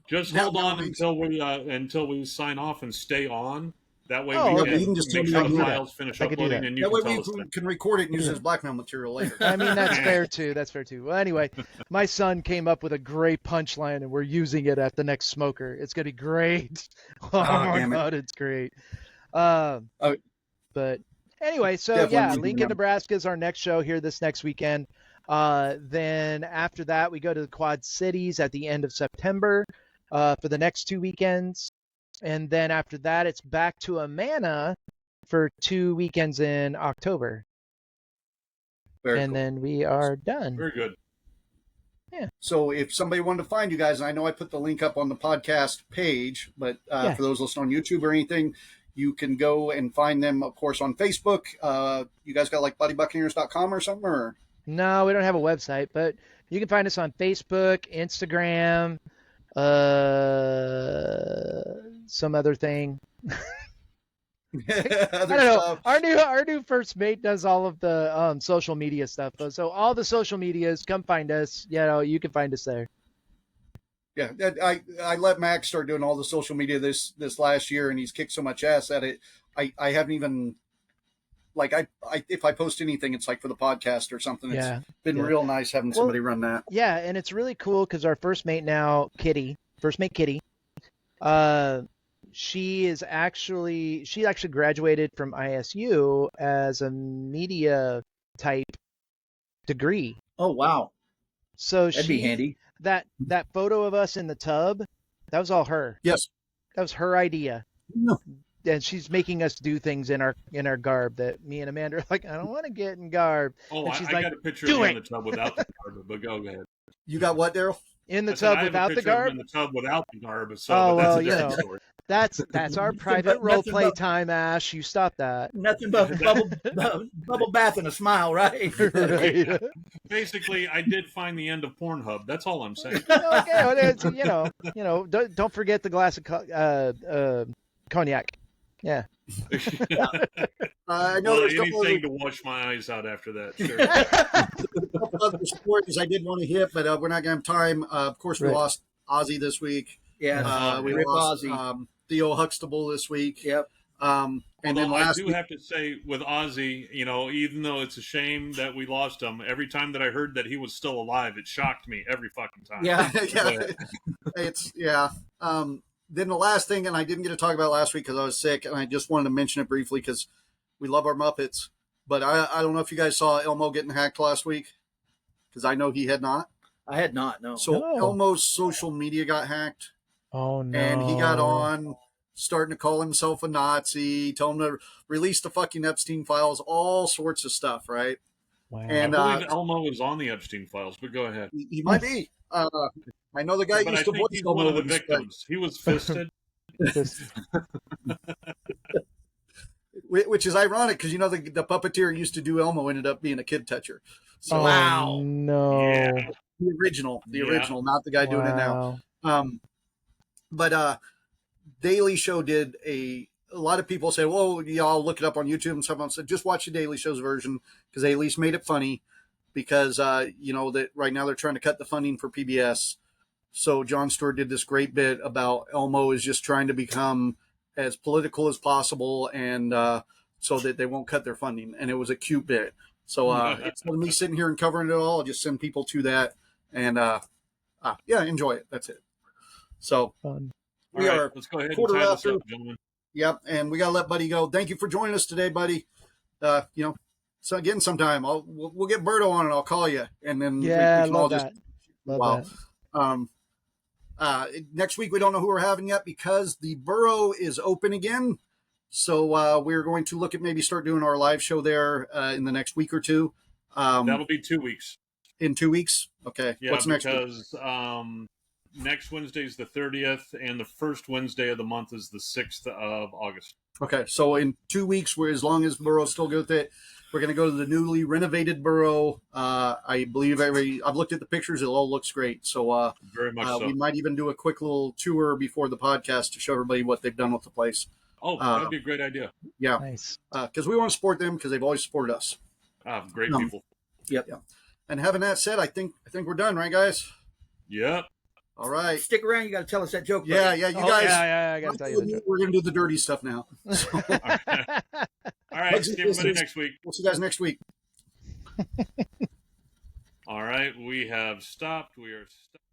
Just hold on until we sign off and stay on. That way we can just make sure the files finish uploading, and you can record it and use it as blackmail material later. I mean, that's fair too. Well, anyway, my son came up with a great punchline, and we're using it at the next smoker. It's gonna be great. Oh my god, it's great. But anyway, so Lincoln, Nebraska is our next show here this next weekend. Then after that, we go to the Quad Cities at the end of September for the next 2 weekends. And then after that, it's back to Amana for 2 weekends in October. Very cool. Then we are done. Very good. Yeah. So if somebody wanted to find you guys, and I know I put the link up on the podcast page, but for those listening on YouTube or anything, you can go and find them, of course, on Facebook. You guys got like BuddyBuccaneers.com or something? Or? No, we don't have a website, but you can find us on Facebook, Instagram, some other thing. I don't know. Our new first mate does all of the social media stuff. So all the social medias, come find us. You can find us there. Yeah, I let Max start doing all the social media this last year, and he's kicked so much ass at it. I haven't even like I if I post anything, it's like for the podcast or something. It's been real nice having somebody run that. Yeah, and it's really cool because our first mate now, Kitty, she actually graduated from ISU as a media type degree. Oh wow. So That'd be handy. That photo of us in the tub, that was all her. Yes. That was her idea. No. And she's making us do things in our garb that me and Amanda are like, I don't want to get in garb. Oh, and she's I got a picture of you in the tub without the garb, but go ahead. You got what, Daryl? In the tub without the garb? In the tub without the garb. So, oh, well, you know. Story. That's our private role play time, Ash. You stop that. Nothing but bubble bath and a smile, right? Right. Basically, I did find the end of Pornhub. That's all I'm saying. Okay, don't forget the glass of cognac. Yeah. I know there's anything to wash my eyes out after that. Sure. A couple other stories I did want to hit, but we're not going to have time. Of course, we lost Ozzy this week. Yeah, we lost Theo Huxtable this week. Yep. And then I do have to say with Ozzy, even though it's a shame that we lost him, every time that I heard that he was still alive, it shocked me every fucking time. Yeah. Then the last thing, and I didn't get to talk about last week because I was sick, and I just wanted to mention it briefly because we love our Muppets. But I don't know if you guys saw Elmo getting hacked last week, because I know he had not. I had not, no. So Elmo's social media got hacked. Oh, no. And he got on, starting to call himself a Nazi, tell him to release the fucking Epstein files, all sorts of stuff, right? Wow. And I believe Elmo is on the Epstein files, but go ahead. He might be. I know the guy used to voice he's one of the victims. He was fisted. Which is ironic because, the puppeteer used to do Elmo ended up being a kid toucher. So, wow. No. Yeah. The original, not the guy doing it now. But Daily Show did a lot of people say, well, I'll look it up on YouTube and stuff. I said, just watch the Daily Show's version because they at least made it funny because, that right now they're trying to cut the funding for PBS. So Jon Stewart did this great bit about Elmo is just trying to become as political as possible and so that they won't cut their funding. And it was a cute bit. So instead of me sitting here and covering it all, I'll just send people to that and enjoy it. That's it. So Fun. we are let's go ahead and quarter tie this after. up, gentlemen. Yep, and we got to let Buddy go. Thank you for joining us today, Buddy. So again, sometime we'll get Berto on and I'll call you, and then we can all just next week we don't know who we're having yet because the borough is open again. So we're going to look at maybe start doing our live show there in the next week or two. That'll be 2 weeks. In 2 weeks, okay. Yeah, what's next? Because next Wednesday is the 30th, and the first Wednesday of the month is the 6th of August. Okay, so in 2 weeks, as long as borough's still good with it, we're going to go to the newly renovated borough. I believe I've looked at the pictures; it all looks great. So very much so. We might even do a quick little tour before the podcast to show everybody what they've done with the place. Oh, that'd be a great idea. Yeah, nice. Because we want to support them because they've always supported us. Great people. Yep. And having that said, I think we're done, right, guys? Yep. All right. Stick around. You got to tell us that joke. Yeah, you guys. Yeah, I got to tell you the joke. We're going to do the dirty stuff now. So. All right. See everybody next week. We'll see you guys next week. All right. We have stopped. We are stopped.